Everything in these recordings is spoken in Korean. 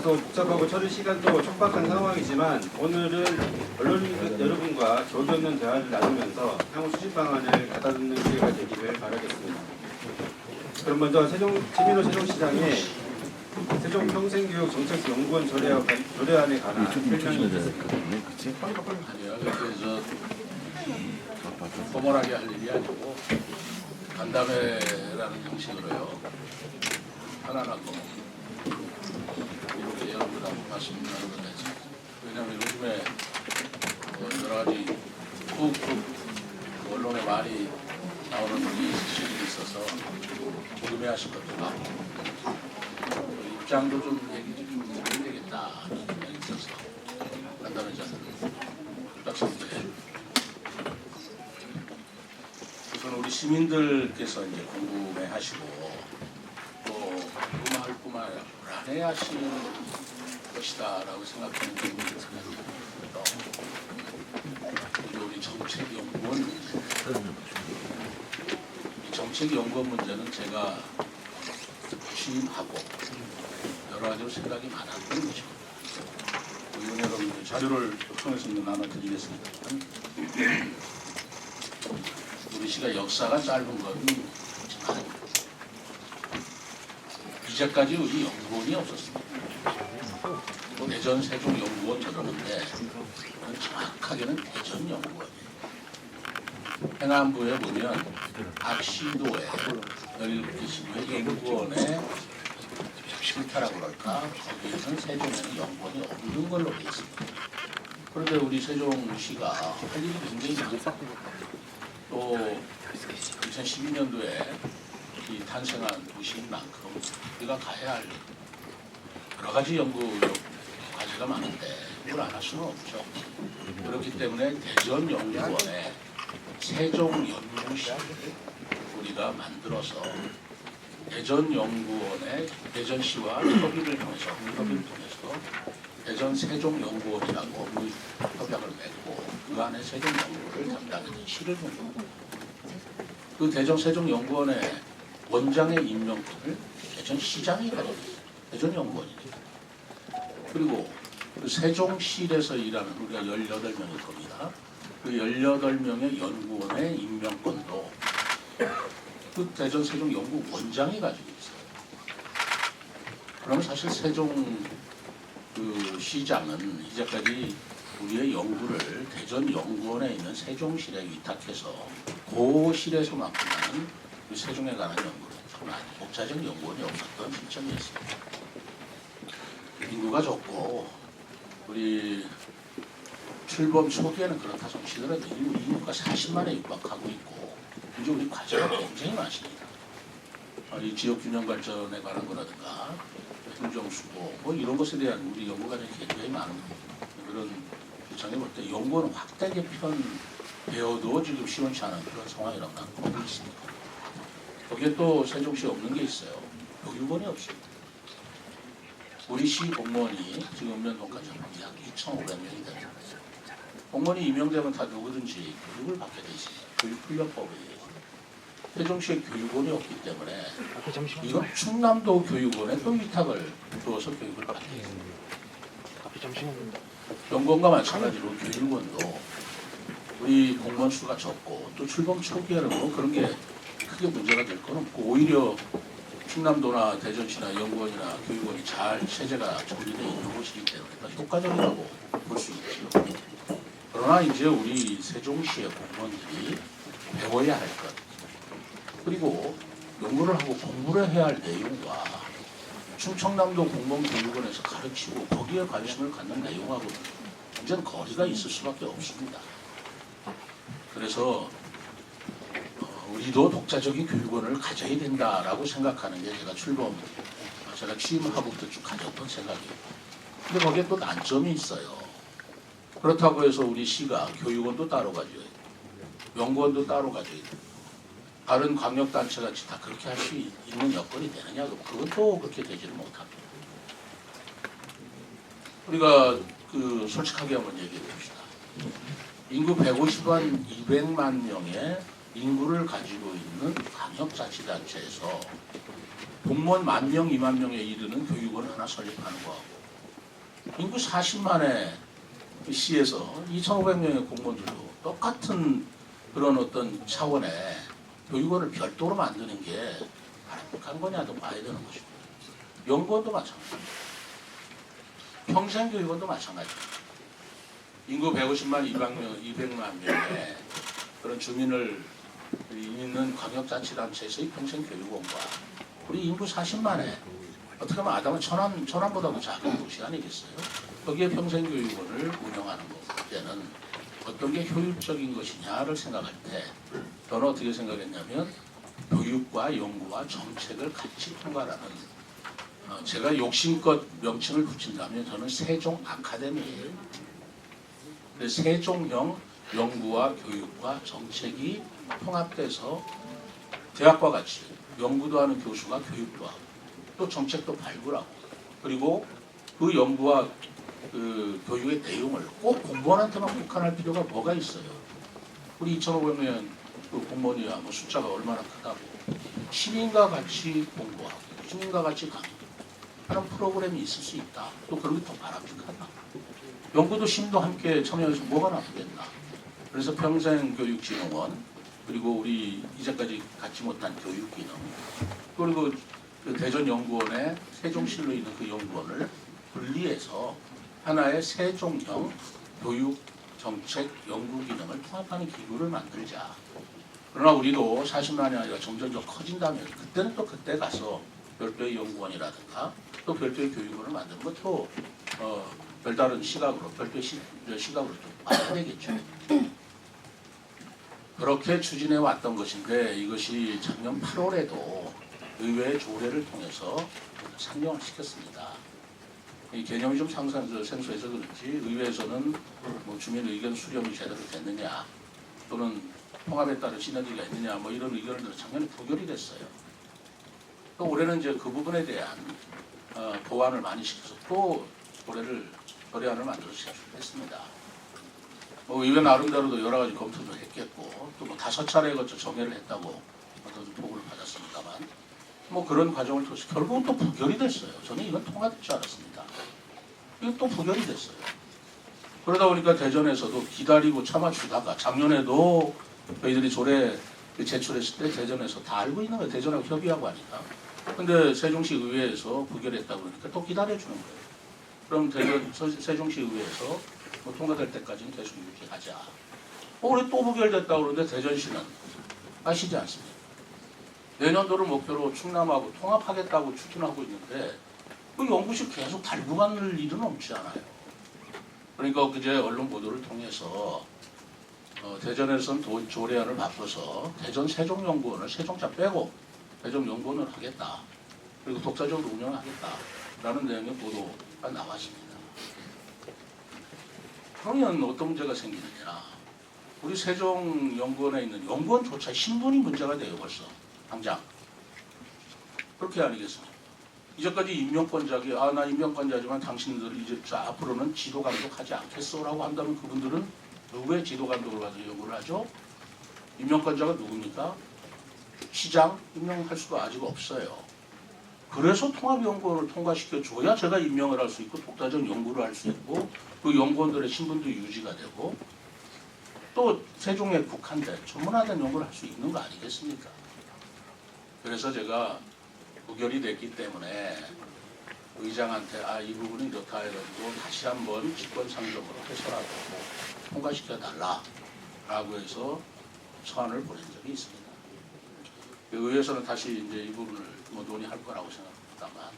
다소 복잡하고 처리 시간도 촉박한 상황이지만 오늘은 언론인 여러분과 격이 없는 대화를 나누면서 향후 수집 방안을 가다듬는 기회가 되기를 바라겠습니다. 그럼 먼저 최민호 세종시장의 세종평생교육정책연구원 조례안에 관한 설명이 있겠습니다. 아니요, 그래서 포멀하게 할 일이 아니고 간담회라는 형식으로요. 편안하고 이렇게 여러분하고 말씀 나누는 거지. 왜냐하면 요즘에 여러 가지 훅훅 언론에 많이 나오는 이슈들이 있어서 궁금해하실 것도 많고 입장도 좀 얘기 좀 해야 되겠다 생각이 있어서 간담회 자세를 부탁드립니다. 우선 우리 시민들께서 이제 궁금해하시고 또 궁금할 뿐만 아니라 불안해하시는 것이다라고 생각하는 부분이 있습니다. 우리 정책연구원 문제, 이 정책연구원 문제는 제가 취임하고 여러 가지로 생각이 많았던 것입니다. 의원 여러분 자료를 통해서 나눠드리겠습니다. 우리 시가 역사가 짧은 건 그렇지만 이제까지 우리 연구원이 없었습니다. 대전 세종연구원 그러는데 정확하게는 대전연구원이에요. 행안부에 보면 각 시도에 17개 연구원의 실타라고 그럴까 거기에는 세종에는 연구원이 없는 걸로 되어 있습니다. 그런데 우리 세종시가 할 일이 굉장히 많고 또 2012년도에 이 탄생한 도시인 만큼 우리가 가야 할 여러 가지 연구 과제가 많은데 그걸 안 할 수는 없죠. 그렇기 때문에 대전연구원에 세종연구실을 우리가 만들어서 대전연구원의 대전시와 협의를 통해서 대전 세종연구원이라고 협약을 맺고 그 안에 세종연구를 담당하는 실을 준 겁니다. 그 대전 세종연구원의 원장의 임명권을 대전시장이 가지고 있어요. 대전연구원이니까. 그리고 그 세종실에서 일하는 우리가 18명일 겁니다. 그 18명의 연구원의 임명권도 그 대전 세종연구원장이 가지고 있어요. 그러면 사실 세종 그 시장은 이제까지 우리의 연구를 대전연구원에 있는 세종실에 위탁해서 그 실에서만큼만 그 세종에 관한 연구를 정말 독자적 연구원이 없었던 시점이었습니다. 인구가 적고 우리 출범 초기에는 그렇다 좀 치더라도 인구가 40만에 육박하고 있고 이제 우리 과제가 굉장히 많습니다. 이 지역균형 발전에 관한 거라든가 행정수고 뭐 이런 것에 대한 우리 연구 과정이 굉장히 많은 그런 입장에 볼 때 연구는 확대 개편되어도 지금 시원치 않은 그런 상황이라고 나는 보고 있습니다. 거기에 또 세종시에 없는 게 있어요. 교육원이 없습니다. 우리 시 공무원이 지금 연동까지 약 2,500명이 됩니다. 공무원이 임명되면 다 누구든지 교육을 받게 돼 있습니다. 교육훈련법에 세종시에 교육원이 없기 때문에 이건 충남도 교육원에 또 위탁을 두어서 교육을 받게 있습니다. 연구원과 마찬가지로 교육원도 우리 공무원 수가 적고 또 출범 초기에는 뭐 그런 게 크게 문제가 될 건 없고 오히려 충남도나 대전시나 연구원이나 교육원이 잘 체제가 정비되어 있는 곳이기 때문에 더 효과적이라고 볼 수 있죠. 그러나 이제 우리 세종시의 공무원들이 배워야 할 것, 그리고 연구를 하고 공부를 해야 할 내용과 충청남도 공무원교육원에서 가르치고 거기에 관심을 갖는 내용하고 완전 거리가 있을 수밖에 없습니다. 그래서 우리도 독자적인 교육원을 가져야 된다라고 생각하는 게 제가 취임하고부터 쭉 가졌던 생각이에요. 근데 거기에 또 난점이 있어요. 그렇다고 해서 우리 시가 교육원도 따로 가져야 돼요. 연구원도 따로 가져야 돼요. 다른 광역단체같이 다 그렇게 할 수 있는 여건이 되느냐? 그것도 그렇게 되지는 못합니다. 우리가 솔직하게 한번 얘기해 봅시다. 인구 150만 200만 명의 인구를 가지고 있는 광역자치단체에서 공무원 10,000명, 20,000명에 이르는 교육원 하나 설립하는 거하고 인구 40만의 시에서 2,500명의 공무원들도 똑같은 그런 어떤 차원의 교육원을 별도로 만드는 게 바람직한 거냐도 봐야 되는 것이고, 연구원도 마찬가지입니다. 평생교육원도 마찬가지입니다. 인구 150만, 200만 명의 그런 주민을 있는 광역자치단체에서의 평생교육원과 우리 인구 40만의 어떻게 보면 아담은 천안보다도 작은 도시 아니겠어요? 거기에 평생교육원을 운영하는 때는 어떤 게 효율적인 것이냐를 생각할 때 저는 어떻게 생각했냐면 교육과 연구와 정책을 같이 통과하는 제가 욕심껏 명칭을 붙인다면 저는 세종 아카데미예요. 세종형 연구와 교육과 정책이 통합돼서 대학과 같이 연구도 하는 교수가 교육도 하고 또 정책도 발굴하고 그리고 그 연구와 그 교육의 내용을 꼭 공무원한테만 국한할 필요가 뭐가 있어요. 우리 2,500명 그 공무원이야 뭐 숫자가 얼마나 크다고 시민과 같이 공부하고 시민과 같이 강의하는 프로그램이 있을 수 있다. 또 그런 게 더 바람직하다. 연구도 심도 함께 참여해서 뭐가 나쁘겠나. 그래서 평생교육진흥원 그리고 우리 이제까지 갖지 못한 교육기능 그리고 그 대전연구원의 세종실로 있는 그 연구원을 분리해서 하나의 세종형 교육정책 연구기능을 통합하는 기구를 만들자. 그러나 우리도 40만이 아니라 점점 더 커진다면 그때는 또 그때 가서 별도의 연구원이라든가 또 별도의 교육원을 만드는 것도 별다른 시각으로 별도의 시각으로 좀 봐야 되겠죠. 그렇게 추진해 왔던 것인데 이것이 작년 8월에도 의회의 조례를 통해서 상정을 시켰습니다. 이 개념이 좀 생소해서 그런지 의회에서는 뭐 주민 의견 수렴이 제대로 됐느냐 또는 통합에 따른 시너지가 있느냐 뭐 이런 의견을 작년에 부결이 됐어요. 또 올해는 이제 그 부분에 대한 보완을 많이 시켜서 또 조례안을 만들어서 제출했습니다. 뭐 의회 나름대로도 여러 가지 검토도 했겠고 또 뭐 5차례에 걸쳐 정회를 했다고 어떤 보고를 받았습니다만 뭐 그런 과정을 통해서 결국은 또 부결이 됐어요. 저는 이건 통과될 줄 알았습니다. 이건 또 부결이 됐어요. 그러다 보니까 대전에서도 기다리고 참아주다가 작년에도 저희들이 조례 제출했을 때 대전에서 다 알고 있는 거예요. 대전하고 협의하고 하니까. 근데 세종시 의회에서 부결했다고 그러니까 또 기다려주는 거예요. 그럼 대전 세종시 의회에서 뭐 통과될 때까지는 계속 유지하자. 올해 또 부결됐다고 그러는데 대전시는 아시지 않습니까? 내년도를 목표로 충남하고 통합하겠다고 추진하고 있는데 그 연구실 계속 달고 가는 일은 없지 않아요. 그러니까 그제 언론 보도를 통해서 대전에서는 조례안을 바꿔서 대전 세종연구원을 세종자 빼고 세종연구원을 하겠다. 그리고 독자적으로 운영하겠다라는 내용의 보도가 나왔습니다. 그러면 어떤 문제가 생기느냐. 우리 세종연구원에 있는 연구원조차 신분이 문제가 돼요. 벌써 당장. 그렇게 아니겠습니까? 이제까지 임명권자기 나 임명권자지만 당신들이 이제 앞으로는 지도감독하지 않겠어라고 한다면 그분들은 누구의 지도감독을 가지고 연구를 하죠? 임명권자가 누굽니까? 시장 임명할 수가 아직 없어요. 그래서 통합연구원을 통과시켜줘야 제가 임명을 할 수 있고 독자적 연구를 할 수 있고 그 연구원들의 신분도 유지가 되고 또 세종에 국한된 전문화된 연구를 할 수 있는 거 아니겠습니까? 그래서 제가 부결이 됐기 때문에 의장한테 이 부분이 이렇다 해가지고 다시 한번 직권상정으로 해서라도 통과시켜달라라고 해서 서한을 보낸 적이 있습니다. 의회에서는 다시 이제 이 부분을 뭐 논의할 거라고 생각합니다만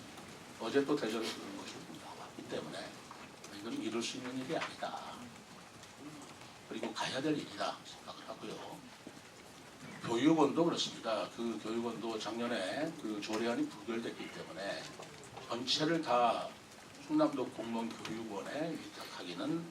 어제 또 대전에서 그런 것이 나왔기 때문에 이건 이룰 수 있는 일이 아니다. 그리고 가야 될 일이다 생각을 하고요. 교육원도 그렇습니다. 그 교육원도 작년에 그 조례안이 부결됐기 때문에 전체를 다 충남도 공무원 교육원에 위탁하기는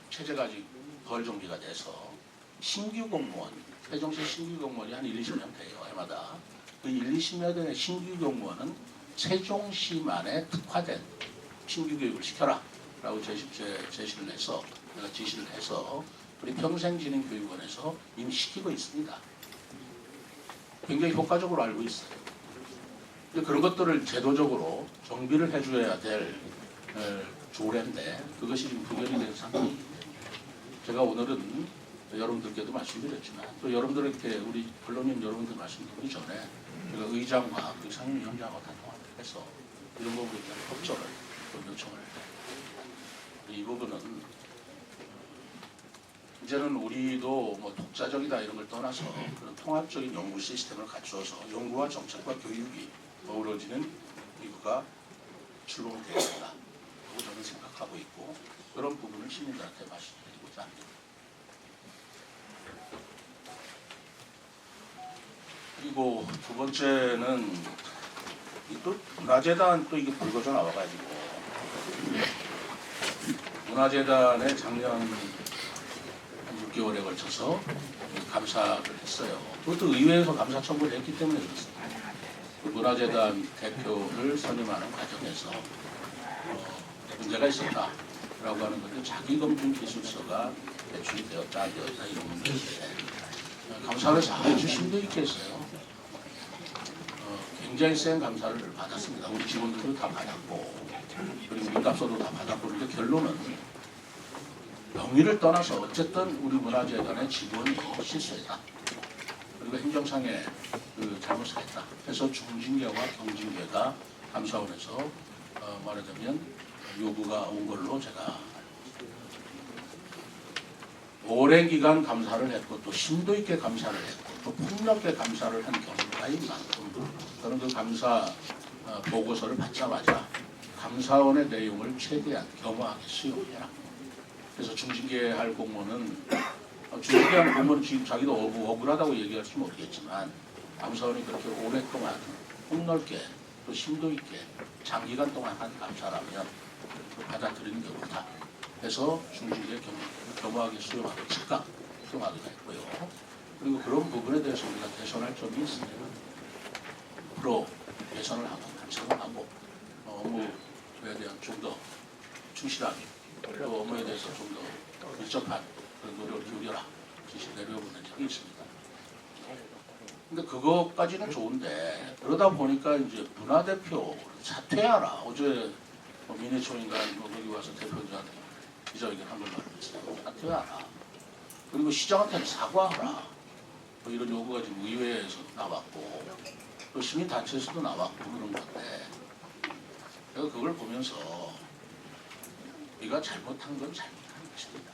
체제가 아직 덜 정비가 돼서 신규 공무원, 세종시 신규 공무원이 한 1, 20명 돼요. 해마다. 그 1, 20명 된 신규 공무원은 세종시만에 특화된 신규 교육을 시켜라 라고 제시를 해서 내가 지시를 해서 우리 평생진흥교육원에서 이미 시키고 있습니다. 굉장히 효과적으로 알고 있어요. 그런 것들을 제도적으로 정비를 해줘야 될 조례인데 그것이 지금 부결이 된 상황입니다. 제가 오늘은 여러분들께도 말씀드렸지만 또 여러분들에게 우리 언론인 여러분들 말씀드리기 전에 제가 의장과 그 상임위원장과 다 통화를 해서 이런 부분에 대한 협조를 또 요청을 했습니다. 이 부분은 이제는 우리도 뭐 독자적이다 이런 걸 떠나서 그런 통합적인 연구 시스템을 갖추어서 연구와 정책과 교육이 어우러지는 기구가 출범이 되어야 한다고 저는 생각하고 있고 그런 부분을 시민들한테 말씀드리고자 합니다. 그리고 두 번째는 또 문화재단 또 이게 불거져 나와가지고 문화재단에 작년 한 6개월에 걸쳐서 감사를 했어요. 그것도 의회에서 감사 청구를 했기 때문에 그렇습니다. 그 문화재단 대표를 선임하는 과정에서 문제가 있었다라고 하는 건데 자기검증 기술서가 배출이 되었다 안 되었다 이런 문제인데 감사를 아주 심도 있게 했어요. 굉장히 센 감사를 받았습니다. 우리 직원들도 다 받았고 그리고 민감서도 다 받았고 그런데 결론은 명의를 떠나서 어쨌든 우리 문화재단의 직원이 실수했다. 그리고 행정상의 그 잘못을 했다. 해서 중징계와 경징계가 감사원에서 말하자면 요구가 온 걸로 제가 오랜 기간 감사를 했고 또 심도 있게 감사를 했고 또 폭넓게 감사를 한 경우가인 만큼 저는 그 감사 보고서를 받자마자 감사원의 내용을 최대한 겸허하게 수용해라. 그래서 중징계할 공무원은 중징계할 공무원은 지금 자기도 억울하다고 얘기할지 모르겠지만 감사원이 그렇게 오랫동안 폭넓게 또 심도 있게 장기간 동안 한 감사라면 받아들이는 게 옳다. 해서 중징계 겸허하게 수용하고 즉각 수용하기로 했고요. 그리고 그런 부분에 대해서 우리가 개선할 점이 있습니다. 앞으로 개선을 하고 감사하고 업무에 대한 좀 더 충실하게 또 업무에 대해서 좀 더 밀접한 그런 노력을 기울여라 지시 내려보낸 적이 있습니다. 근데 그것까지는 좋은데 그러다 보니까 이제 문화대표 사퇴하라. 어제 민해총인가 여기 와서 대표자 기자회견 한 번 말했어요. 사퇴하라. 그리고 시장한테는 사과하라. 뭐 이런 요구가 지금 의회에서 나왔고 또 시민단체에서도 나왔고 그런 건데 제가 그걸 보면서 우리가 잘못한 건 잘못한 것입니다.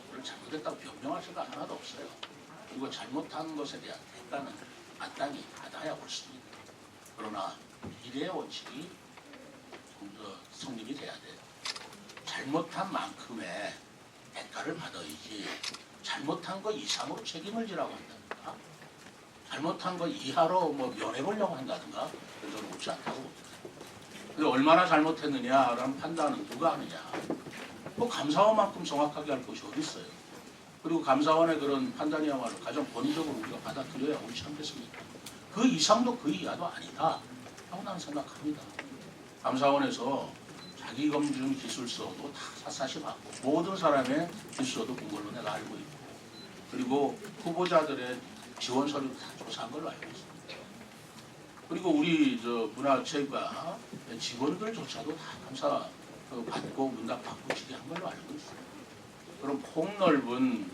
그걸 잘못했다고 변명할 생각 하나도 없어요. 그리고 잘못한 것에 대한 대가는 마땅히 받아야 옳습니다. 그러나 미래의 원칙이 좀 더 성립이 돼야 돼요. 잘못한 만큼의 대가를 받아야지 잘못한 거 이상으로 책임을 지라고 한다든가 잘못한 거 이하로 뭐 면해보려고 한다든가 그건 저는 옳지 않다고 봅니다. 근데 얼마나 잘못했느냐라는 판단은 누가 하느냐. 뭐 감사원만큼 정확하게 할 것이 어디 있어요. 그리고 감사원의 그런 판단이야말로 가장 권위적으로 우리가 받아들여야 옳지 않겠습니까? 그 이상도 그 이하도 아니다 하고 나는 생각합니다. 감사원에서 자기검증 기술서도 다 샅샅이 받고 모든 사람의 기술서도 본 걸로 내가 알고 있고 그리고 후보자들의 지원 서류도 다 조사한 걸로 알고 있습니다. 그리고 우리 문화체육과 직원들조차도 다 감사 받고 응답받고 지휘한 걸로 알고 있어요. 그럼 폭넓은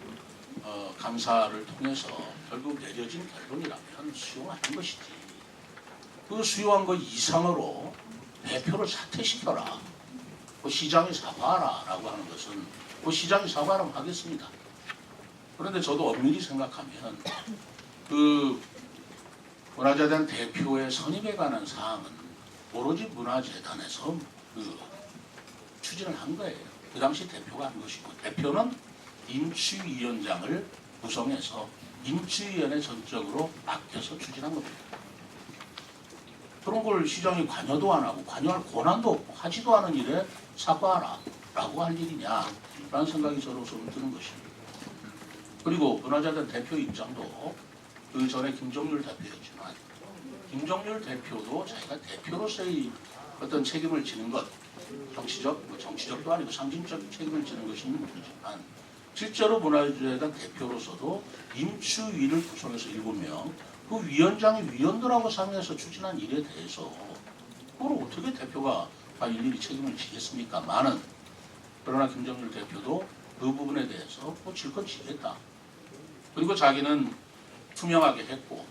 감사를 통해서 결국 내려진 결론이라면 수용하는 것이지. 그 수용한 것 이상으로 대표를 사퇴시켜라. 그 시장이 사과하라 라고 하는 것은 그 시장이 사과하라면 하겠습니다. 그런데 저도 엄밀히 생각하면 그 문화재단 대표의 선임에 관한 사항은 오로지 문화재단에서 추진을 한 거예요. 그 당시 대표가 한 것이고 대표는 임치위원장을 구성해서 임치위원회 전적으로 맡겨서 추진한 겁니다. 그런 걸 시장이 관여도 안 하고 관여할 권한도 없고 하지도 않은 일에 사과하라 라고 할 일이냐라는 생각이 저로서는 드는 것입니다. 그리고 문화재단 대표 입장도 그 전에 김정률 대표였지만 김정률 대표도 자기가 대표로서의 어떤 책임을 지는 것 정치적도 아니고 상징적 책임을 지는 것은 모르지만 실제로 문화재단 대표로서도 임추위를 구성해서 7명 그 위원장이 위원들하고 상의해서 추진한 일에 대해서 그걸 어떻게 대표가 다 일일이 책임을 지겠습니까? 많은. 그러나 김정일 대표도 그 부분에 대해서 질 건 지겠다. 그리고 자기는 투명하게 했고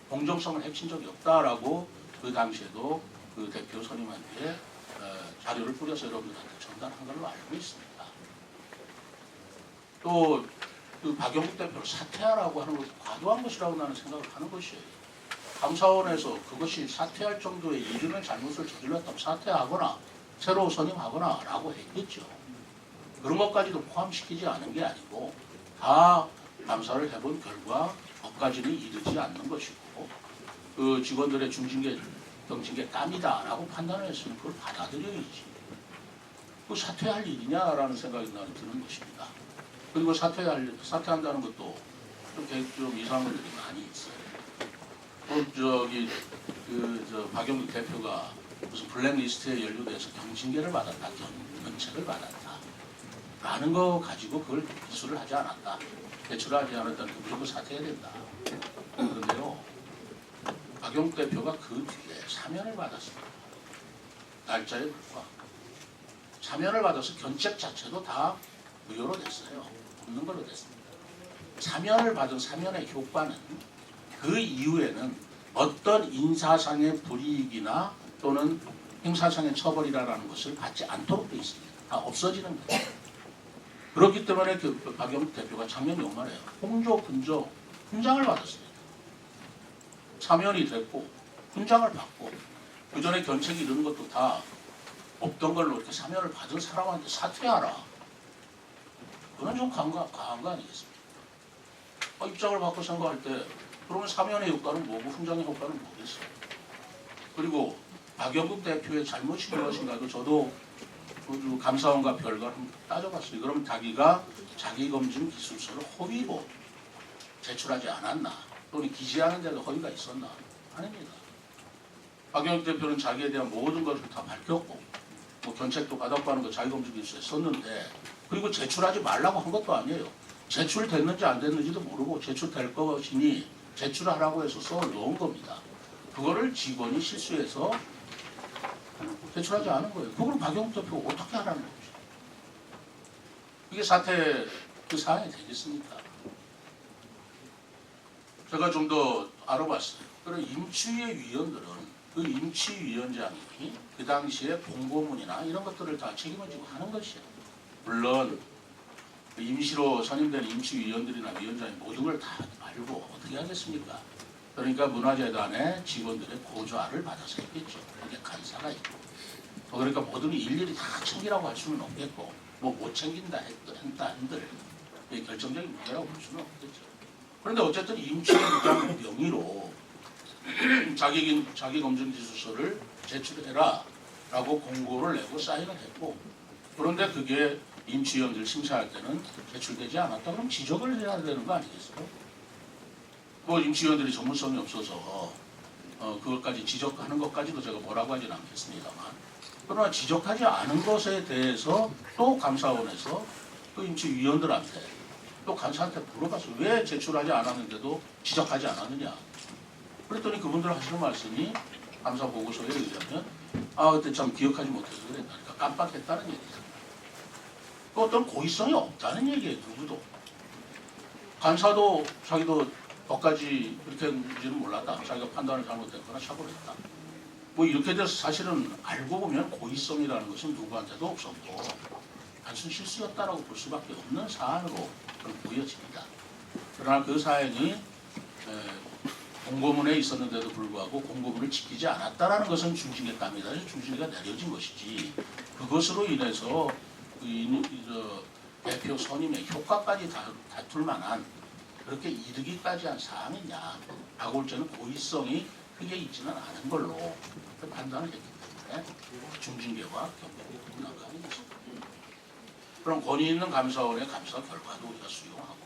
공정성을 해친 적이 없다라고 그 당시에도 그 대표 선임한테 자료를 뿌려서 여러분들한테 전달한 걸로 알고 있습니다. 또 그 박영국 대표를 사퇴하라고 하는 것도 과도한 것이라고 나는 생각을 하는 것이에요. 감사원에서 그것이 사퇴할 정도의 이르는 잘못을 저질렀다면 사퇴하거나 새로 선임하거나 라고 했겠죠. 그런 것까지도 포함시키지 않은 게 아니고 다 감사를 해본 결과 법까지는 이르지 않는 것이고 그 직원들의 중징계 경징계 땀이다라고 판단을 했으면 그걸 받아들여야지. 그 사퇴할 일이냐라는 생각이 나는 드는 것입니다. 그리고 사퇴한다는 것도 좀 이상한 것들이 많이 있어요. 박영국 대표가 무슨 블랙리스트에 연루돼서 경징계를 받았다, 면책을 받았다 라는 거 가지고 그걸 기술을 하지 않았다, 대처를 하지 않았다는 그 무조건 사퇴해야 된다. 그런데요, 박영국 대표가 그 뒤에 사면을 받았습니다. 날짜에 불구하고 사면을 받아서 견책 자체도 다 무효로 됐어요. 없는 걸로 됐습니다. 사면을 받은 사면의 효과는 그 이후에는 어떤 인사상의 불이익이나 또는 행사상의 처벌이라는 것을 받지 않도록 되어 있습니다. 다 없어지는 거예요. 그렇기 때문에 그 박영국 대표가 작년 연말에 홍조, 군조, 훈장을 받았습니다. 사면이 됐고 훈장을 받고 그 전에 견책이 이르는 것도 다 없던 걸로 이렇게 사면을 받은 사람한테 사퇴하라. 그건 좀 과한 거 아니겠습니까? 입장을 바꿔 생각할 때 그러면 사면의 효과는 뭐고 훈장의 효과는 뭐겠어요? 그리고 박영국 대표의 잘못이 무엇인가도 저도 감사원과 별거 한번 따져봤어요. 그럼 자기가 자기검증 기술서를 허위로 제출하지 않았나, 또는 기재하는 데도 허위가 있었나? 아닙니다. 박영국 대표는 자기에 대한 모든 것을 다 밝혔고 견책도 받았고 하는 거 자기검증 기술서에 썼는데, 그리고 제출하지 말라고 한 것도 아니에요. 제출됐는지 안 됐는지도 모르고 제출될 것이니 제출하라고 해서 써 놓은 겁니다. 그거를 직원이 실수해서 제출하지 않은 거예요. 그걸 박영국 대표가 어떻게 하라는 거죠? 이게 사태 그 사안이 되겠습니까? 제가 좀 더 알아봤어요. 그런 임치위의 위원들은 그 임치위원장이 그 당시에 공고문이나 이런 것들을 다 책임을 지고 하는 것이에요. 물론 그 임시로 선임된 임치위원들이나 위원장이 모든 걸 다 알고 어떻게 하겠습니까? 그러니까 문화재단의 직원들의 고조화를 받아서 했겠죠. 그게 간사가 있고. 그러니까 모든 일일이 다 챙기라고 할 수는 없겠고, 못 챙긴다 했다 한들 결정적인 문제라고 볼 수는 없겠죠. 그런데 어쨌든 임치위원장 명의로 자기 검증 기술서를 제출해라 라고 공고를 내고 사인을 했고, 그런데 그게 임치위원들 심사할 때는 제출되지 않았다 그럼 지적을 해야 되는 거 아니겠어요? 임치위원들이 전문성이 없어서 그것까지 지적하는 것까지도 제가 뭐라고 하진 않겠습니다만, 그러나 지적하지 않은 것에 대해서 또 감사원에서 그 임치위원들한테 또 감사한테 물어봤어요. 왜 제출하지 않았는데도 지적하지 않았느냐. 그랬더니 그분들 하시는 말씀이 감사 보고서에 의하면 그때 참 기억하지 못해서 그랬다. 그러니까 깜빡했다는 얘기죠. 그 어떤 고의성이 없다는 얘기예요. 누구도. 간사도 자기도 거기까지 그렇게 했는지는 몰랐다. 자기가 판단을 잘못했거나 착오를 했다. 이렇게 돼서 사실은 알고 보면 고의성이라는 것은 누구한테도 없었고 단순 실수였다라고 볼 수밖에 없는 사안으로 보여집니다. 그러나 그 사안이 공고문에 있었는데도 불구하고 공고문을 지키지 않았다라는 것은 중징계 땀이다. 중징계가 내려진 것이지, 그것으로 인해서 대표 선임의 효과까지 다툴 만한 그렇게 이르기까지 한 사항이냐 하고 볼 때는 고의성이 크게 있지는 않은 걸로 판단을 했기 때문에 중징계와 경고가 분명하게 있습니다. 그럼 권위 있는 감사원의 감사 결과도 우리가 수용하고,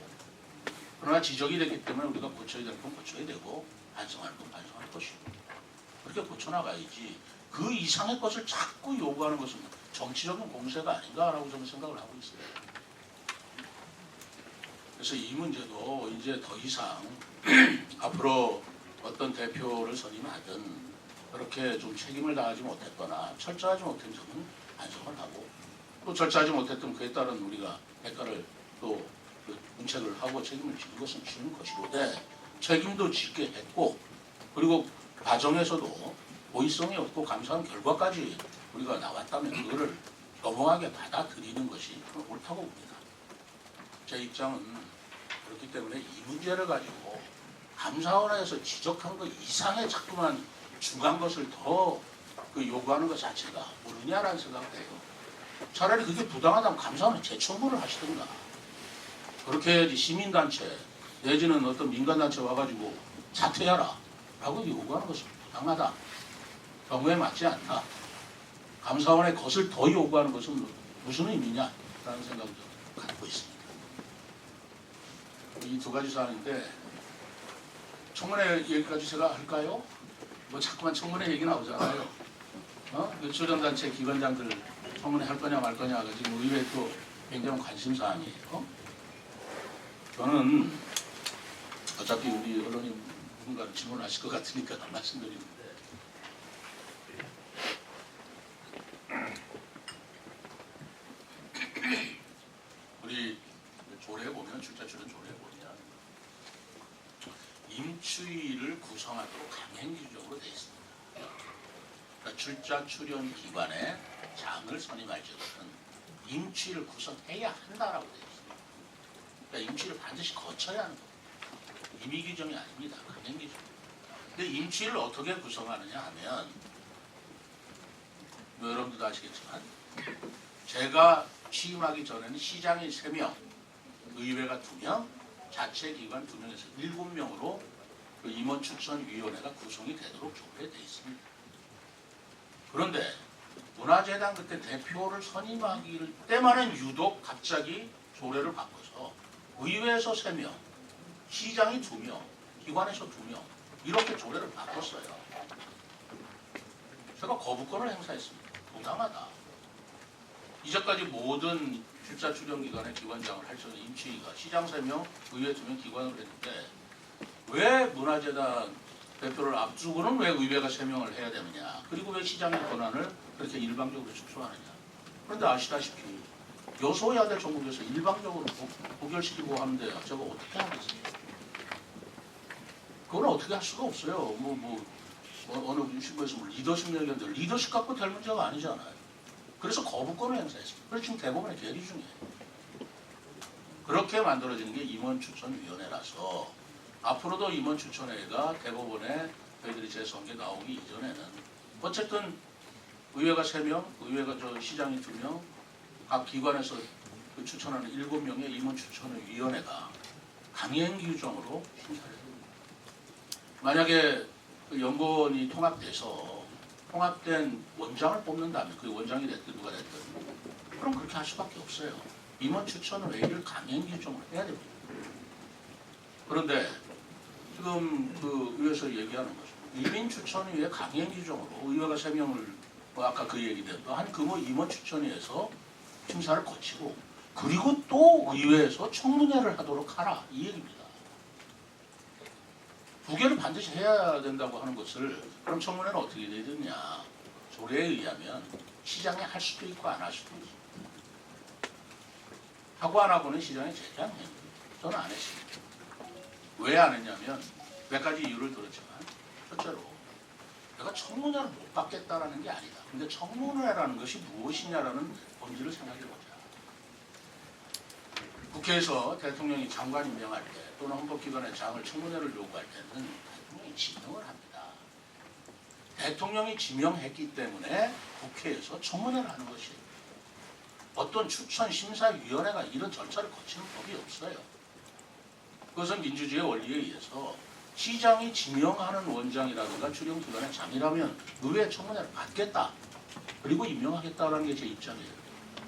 그러나 지적이 되기 때문에 우리가 고쳐야 될 건 고쳐야 되고 반성할 건 반성할 것이고, 그렇게 고쳐나가야지 그 이상의 것을 자꾸 요구하는 것은 정치적인 공세가 아닌가라고 저는 생각을 하고 있어요. 그래서 이 문제도 이제 더 이상 앞으로 어떤 대표를 선임하든 그렇게 좀 책임을 다하지 못했거나 철저하지 못한 점은 반성을 하고 또 절차하지 못했던 그에 따른 우리가 대가를 또 문책을 하고 책임을 지는 것은 지는 것이로되 책임도 지게 했고 그리고 과정에서도 고의성이 없고 감사한 결과까지 우리가 나왔다면 그거를 겸허하게 받아들이는 것이 옳다고 봅니다. 제 입장은 그렇기 때문에 이 문제를 가지고 감사원에서 지적한 것 이상의 자꾸만 중요한 것을 더 요구하는 것 자체가 옳으냐라는 생각도 해요. 차라리 그게 부당하다면 감사원에 재청구를 하시든가 그렇게 해야지 시민단체 내지는 어떤 민간단체 와가지고 사퇴하라 라고 요구하는 것은 부당하다. 경우에 맞지 않다. 감사원의 것을 더 요구하는 것은 무슨 의미냐 라는 생각도 갖고 있습니다. 이 두 가지 사안인데 청문회 얘기까지 제가 할까요? 뭐 자꾸만 청문회 얘기 나오잖아요. 출연단체 기관장들 청문회 할 거냐 말 거냐가 지금 의회에 또 굉장히 관심사항이에요. 저는 어차피 우리 언론이 누군가를 질문하실 것 같으니까 말씀드리는데 우리 조례에 보면 출자출연 조례에 보면 임추위를 구성하도록 강행 규정으로 되어 있습니다. 그러니까 출자 출연 기관에 장을 선임할 적은 임추위를 구성해야 한다라고 되어 있습니다. 그러니까 임추위를 반드시 거쳐야 하는 겁니다. 임의 규정이 아닙니다. 강행 규정. 근데 임추위를 어떻게 구성하느냐 하면 뭐 여러분들도 아시겠지만 제가 취임하기 전에는 시장이 3명, 의회가 2명, 자체기관 2명에서 7명으로 그 임원추천위원회가 구성이 되도록 조례되어 있습니다. 그런데 문화재단 그때 대표를 선임하기를 때만은 유독 갑자기 조례를 바꿔서 의회에서 3명, 시장이 2명, 기관에서 2명 이렇게 조례를 바꿨어요. 제가 거부권을 행사했습니다. 부당하다. 이제까지 모든 출자 출연 기관의 기관장을 할 적은 임추위가 시장 3명, 의회 2명 기관으로 했는데 왜 문화재단 대표를 앞두고는 왜 의회가 3명을 해야 되느냐. 그리고 왜 시장의 권한을 그렇게 일방적으로 축소하느냐. 그런데 아시다시피 여소야대 전국에서 일방적으로 부결시키고 하는데 제가 어떻게 하겠습니까? 그건 어떻게 할 수가 없어요. 어느 신부에서 리더십 얘기하는데 리더십 갖고 될 문제가 아니잖아요. 그래서 거부권을 행사했습니다. 그래서 지금 대법원의 계류 중이에요. 그렇게 만들어지는 게 임원추천위원회라서 앞으로도 임원추천회가 대법원에 저희들이 재선게 나오기 이전에는 어쨌든 의회가 3명, 의회가 시장이 2명, 각 기관에서 그 추천하는 7명의 임원추천위원회가 강행 규정으로 심사를 해줍니다. 만약에 그 연구원이 통합돼서 통합된 원장을 뽑는다면 그 원장이 됐든 누가 됐든 그럼 그렇게 할 수밖에 없어요. 임원추천회의를 강행 규정을 해야 됩니다. 그런데 지금 그 의회에서 얘기하는 것은 임인추천위의 강행 규정으로 의회가 3명을 아까 그 얘기대로 한 임원추천위에서 심사를 거치고 그리고 또 의회에서 청문회를 하도록 하라 이 얘기입니다. 두 개를 반드시 해야 된다고 하는 것을 그럼 청문회는 어떻게 돼야 되느냐. 조례에 의하면 시장이 할 수도 있고 안 할 수도 있습니다. 하고 안 하고는 시장이 제기합니다. 저는 안 했습니다. 왜 안 했냐면 몇 가지 이유를 들었지만 첫째로 내가 청문회를 못 받겠다라는 게 아니다. 근데 청문회라는 것이 무엇이냐라는 본질을 생각해보자. 국회에서 대통령이 장관 임명할 때 또는 헌법기관의 장을 청문회를 요구할 때는 대통령이 지명을 합니다. 대통령이 지명했기 때문에 국회에서 청문회를 하는 것이에요. 어떤 추천심사위원회가 이런 절차를 거치는 법이 없어요. 그것은 민주주의 원리에 의해서 시장이 지명하는 원장이라든가 출연기관의 장이라면 의회 청문회를 받겠다. 그리고 임명하겠다라는 게 제 입장이에요.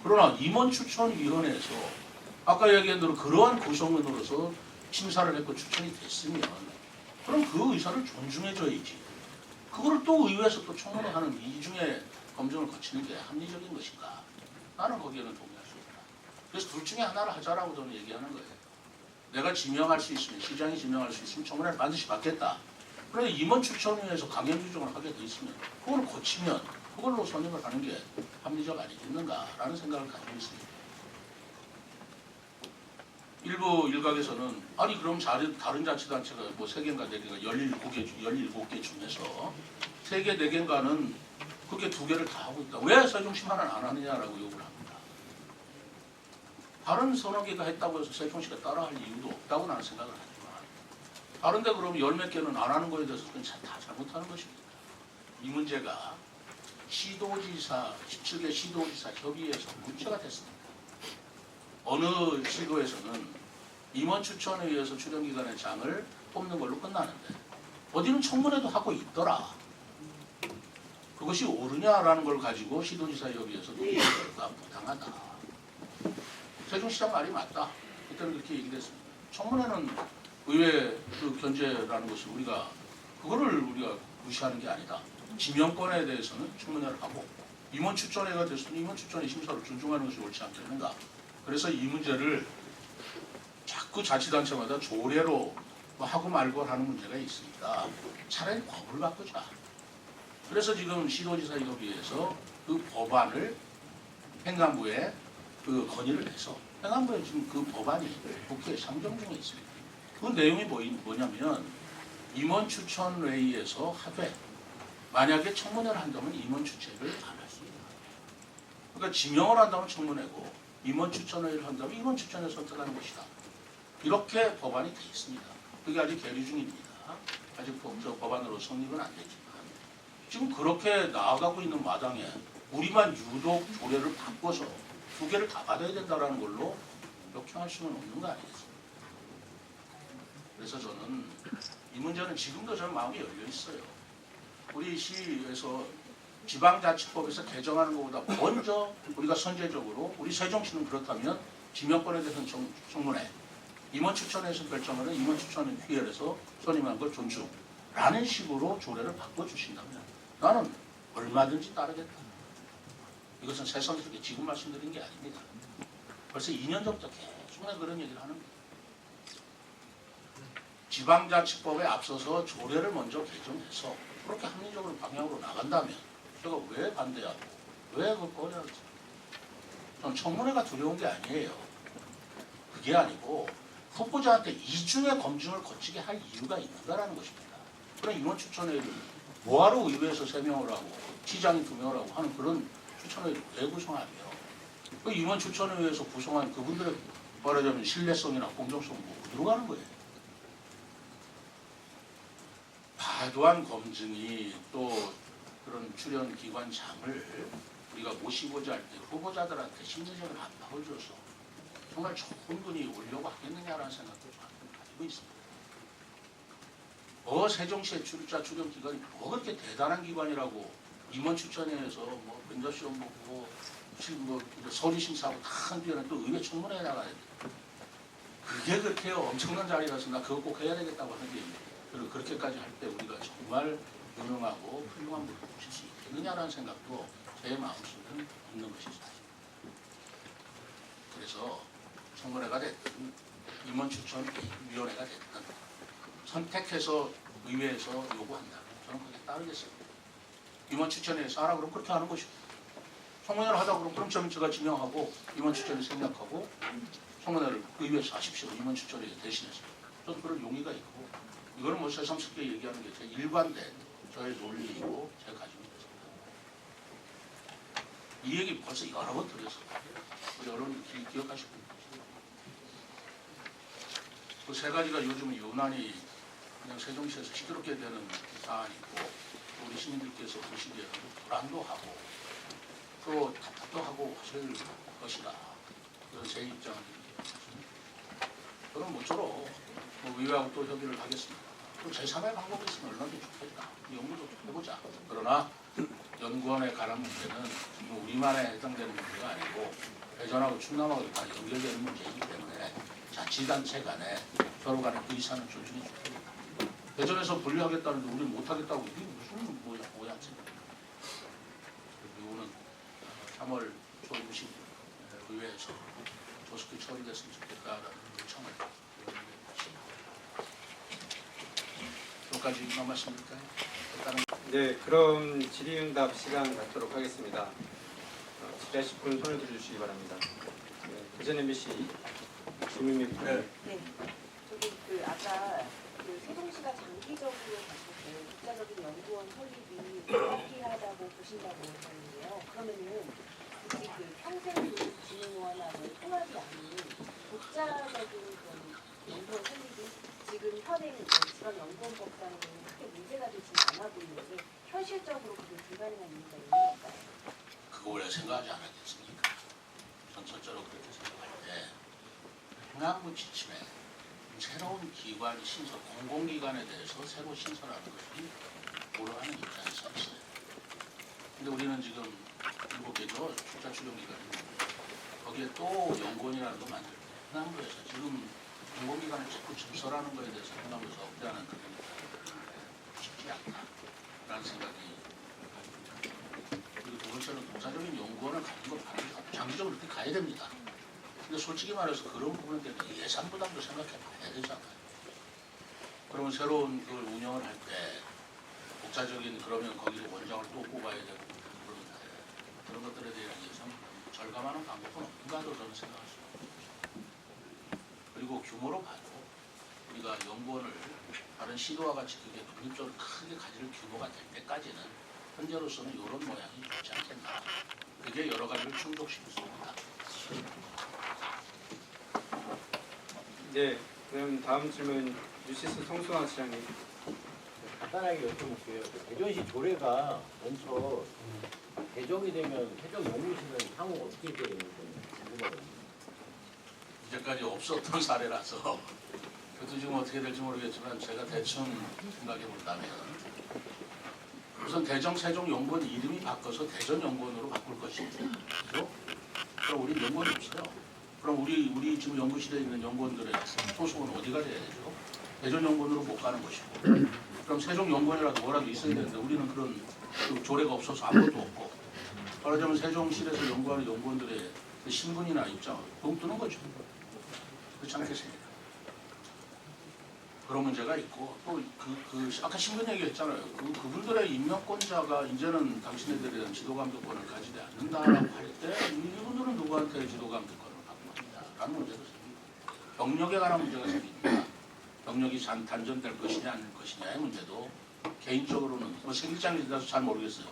그러나 임원추천위원회에서 아까 얘기한 대로 그러한 구성원으로서 심사를 했고 추천이 됐으면 그럼 그 의사를 존중해줘야지. 그거를 또 의회에서 또 청문회하는 이중의 검증을 거치는 게 합리적인 것인가? 나는 거기에는 동의할 수 없다. 그래서 둘 중에 하나를 하자라고 저는 얘기하는 거예요. 내가 지명할 수 있으면 시장이 지명할 수 있으면 청문회를 반드시 받겠다. 그런데 임원 추천위에서 강연 규정을 하게 돼 있으면 그걸 고치면 그걸로 선임을 하는 게 합리적 아니겠는가라는 생각을 가지고 있습니다. 일부 일각에서는 아니 그럼 다른 자치단체가 뭐 3개인가 4개가 17개 중에서 3개 4개인가는 그게 2개를 다 하고 있다. 왜 세종시만은 안 하느냐라고 요구를 합니다. 다른 서너 개가 했다고 해서 세종시가 따라할 이유도 없다고 나는 생각을 하지만 다른데 그럼 10몇 개는 안 하는 거에 대해서 그건 다 잘못하는 것입니다. 이 문제가 시도지사 17개 시도지사 협의회에서 문제가 됐습니다. 어느 시도에서는 임원 추천에 의해서 출연기관의 장을 뽑는 걸로 끝나는데 어디는 청문회도 하고 있더라. 그것이 옳으냐라는 걸 가지고 시도지사 협의회에서 논의가 부당하다. 세종시장 말이 맞다. 그때는 그렇게 얘기를 했습니다. 청문회는 의회 그 견제라는 것이 그거를 우리가 무시하는 게 아니다. 지명권에 대해서는 청문회를 하고 임원 추천회가 됐으니 임원 추천의 심사를 존중하는 것이 옳지 않겠는가. 그래서 이 문제를 자꾸 자치단체마다 조례로 하고 말고 하는 문제가 있으니까 차라리 법을 바꾸자. 그래서 지금 시도지사 협의회에서 그 법안을 행안부에 그 건의를 해서 행안부에 지금 그 법안이 국회에 상정 중에 있습니다. 그 내용이 뭐냐면 임원 추천회의에서 하되 만약에 청문회를 한다면 임원 추천을 안 할 수 있다. 그러니까 지명을 한다면 청문회고 임원 추천회의를 한다면 임원 추천을 선택하는 것이다. 이렇게 법안이 되어 있습니다. 그게 아직 계류 중입니다. 아직 법안으로 성립은 안 되지만 지금 그렇게 나아가고 있는 마당에 우리만 유독 조례를 바꿔서 2개를 다 받아야 된다는 걸로 역행할 수는 없는 거 아니겠습니까? 그래서 저는 이 문제는 지금도 저는 마음이 열려 있어요. 우리 시에서 지방자치법에서 개정하는 것보다 먼저 우리가 선제적으로 우리 세종시는 그렇다면 지명권에 대해서는 청문회, 임원 추천에서 결정하는 임원 추천위원회에서 선임한 걸 존중라는 식으로 조례를 바꿔주신다면 나는 얼마든지 따르겠다. 이것은 새삼스럽게 지금 말씀드린 게 아닙니다. 벌써 2년 전부터 계속 내가 그런 얘기를 하는 거예요. 지방자치법에 앞서서 조례를 먼저 개정해서 그렇게 합리적으로 방향으로 나간다면 제가 왜 반대하고 왜 그걸 꺼려하지? 저는 청문회가 두려운 게 아니에요. 그게 아니고 후보자한테 이중의 검증을 거치게 할 이유가 있는가라는 것입니다. 그런 임원 추천회의를 뭐하러 의회에서 3명을 하고 시장이 2명을 하고 하는 그런 추천회의를 왜 구성하며 그 임원 추천회의에서 구성한 그분들의 말하자면 신뢰성이나 공정성은 뭐 어디로 가는 거예요? 과도한 검증이 또 그런 출연 기관장을 우리가 모시고자 할 때 후보자들한테 심리적인 압박을 줘서 정말 좋은 분이 오려고 하겠느냐라는 생각도 저는 가지고 있습니다. 세종시의 출연 기관이 뭐 그렇게 대단한 기관이라고 임원 추천회에서 뭐 면접 시험 보고 서류 심사하고 다 한 뒤에는 또 의회 청문회에 나가야 돼. 그게 그렇게 엄청난 자리라서 나 그거 꼭 해야 되겠다고 하는 게 그리고 그렇게까지 할 때 우리가 정말 유명하고 훌륭한 분을 모실 수 있겠느냐라는 생각도 제 마음속에는 없는 것이 사실입니다. 그래서 청문회가 됐든 임원 추천위원회가 됐든 선택해서 의회에서 요구한다면 저는 그게 따르겠습니다. 임원 추천회에서 하라 그러면 그렇게 하는 것이고 청문회를 하다 그러면 그럼 제가 지명하고 임원 추천을 생략하고 청문회를 의회에서 하십시오. 임원 추천회 대신해서. 저는 그런 용의가 있고 이거는 뭐 새삼스럽게 얘기하는 게 제 일관된 저의 논리이고 제가 가지고 있습니다. 이 얘기 벌써 여러 번 드렸어요. 우리 여러분 기억하시고 그 3가지가 요즘은 유난히 그냥 세종시에서 시끄럽게 되는 사안이 있고 우리 시민들께서 보시기에는 불안도 하고 또 답답도 하고 하실 것이다. 그런 제 입장을 드리겠습니다. 저는 모쪼록 의회하고 또 협의를 하겠습니다. 또 제3의 방법이 있으면 얼마든지 좋겠다. 연구도 좀 해보자. 그러나 연구원에 관한 문제는 우리만에 해당되는 문제가 아니고 대전하고 충남하고 다 연결되는 문제이기 때문에 자치단체 간에 서로 간에 의사는 존중해 주겠다. 대전에서 분리하겠다는데 우리는 못하겠다고 이게 무슨 뭐야 이거는 3월 초임식 의회에서 조속히 처리됐으면 좋겠다라는 요청을 드립니다. 정도까지만 말씀드릴까요? 일단은 네, 그럼 질의응답 시간 갖도록 하겠습니다. 질의하실 분 손을 들어주시기 바랍니다. 네, 대전 MBC 김민미 부장님. 네. 네. 저기 아까 세종시가 장기적으로 봤을 때 독자적인 연구원 설립이 불필요하다고 보신다고 했는데요. 그러면은 굳이 평생 진흥원하고 통합이 아닌 독자적인 그런 연구원 설립이 지금 현행 지방연구원법상에는 크게 문제가 되지는 않아 보이는데 현실적으로 그게 불가능한 이유가 있는 걸까요? 그거 원래 생각하지 않았겠습니까? 전 첫째로 그렇게 생각할 때 행안부 지침에 새로운 기관 신설, 공공기관에 대해서 새로 신설하는 것이 고려하는 입장에 서 있어요. 근데 우리는 지금 7개죠. 출자 추경기관이 거기에 또 연구원이라는 거 만들고 행안부에서 지금 공공기관을 자꾸 증설하는 거에 대해서 행안부에서 억대하는 그런 쉽지 않다라는 생각이. 그리고 두 번째는 독자적인 연구원을 갖는 건 장기적으로 그렇게 가야 됩니다. 근데 솔직히 말해서 그런 부분에 대해서 예산 부담도 생각해 봐야 되잖아요. 그러면 새로운 그걸 운영을 할 때 독자적인 그러면 거기에 원장을 또 뽑아야 되고 그런 것들에 대한 예산 절감하는 방법은 없는가도 저는 생각합니다. 그리고 규모로 봐도 우리가 연구원을 다른 시도와 같이 그게 독립적으로 크게 가질 규모가 될 때까지는 현재로서는 이런 모양이 좋지 않겠나. 그게 여러 가지를 충족시켰습니다. 네, 그럼 다음 질문 뉴시스 송수아 시장님. 간단하게 여쭤볼게요. 대전시 조례가 먼저 개정이 되면 해적 연구실은 향후 어떻게 되는 건지 궁금하거든요. 이제까지 없었던 사례라서 그것도 지금 어떻게 될지 모르겠지만 제가 대충 생각해 본다면 우선 대정 세종연구원 이름이 바꿔서 대전연구원으로 바꿀 것입니다. 그죠? 그럼 우리 연구원이 없어요. 그럼 우리 지금 연구실에 있는 연구원들의 소속은 어디가 돼야 되죠? 대전연구원으로 못 가는 것이고 그럼 세종연구원이라도 뭐라도 있어야 되는데 우리는 그런 그 조례가 없어서 아무것도 없고 말하자면 세종실에서 연구하는 연구원들의 그 신분이나 입장을 동 뜨는 거죠. 그렇지 않겠습니까? 그런 문제가 있고 또 아까 신분 얘기했잖아요. 그분들의 임명권자가 이제는 당신네들에 대한 지도감독권을 가지지 않는다라고 할 때 이분들은 누구한테 지도감독권을 받고 있다라는 문제도 생깁니다. 병력에 관한 문제가 생깁니다. 병력이 단전될 것이냐 아닐 것이냐의 문제도 개인적으로는 뭐 생일장이 지나서 잘 모르겠어요.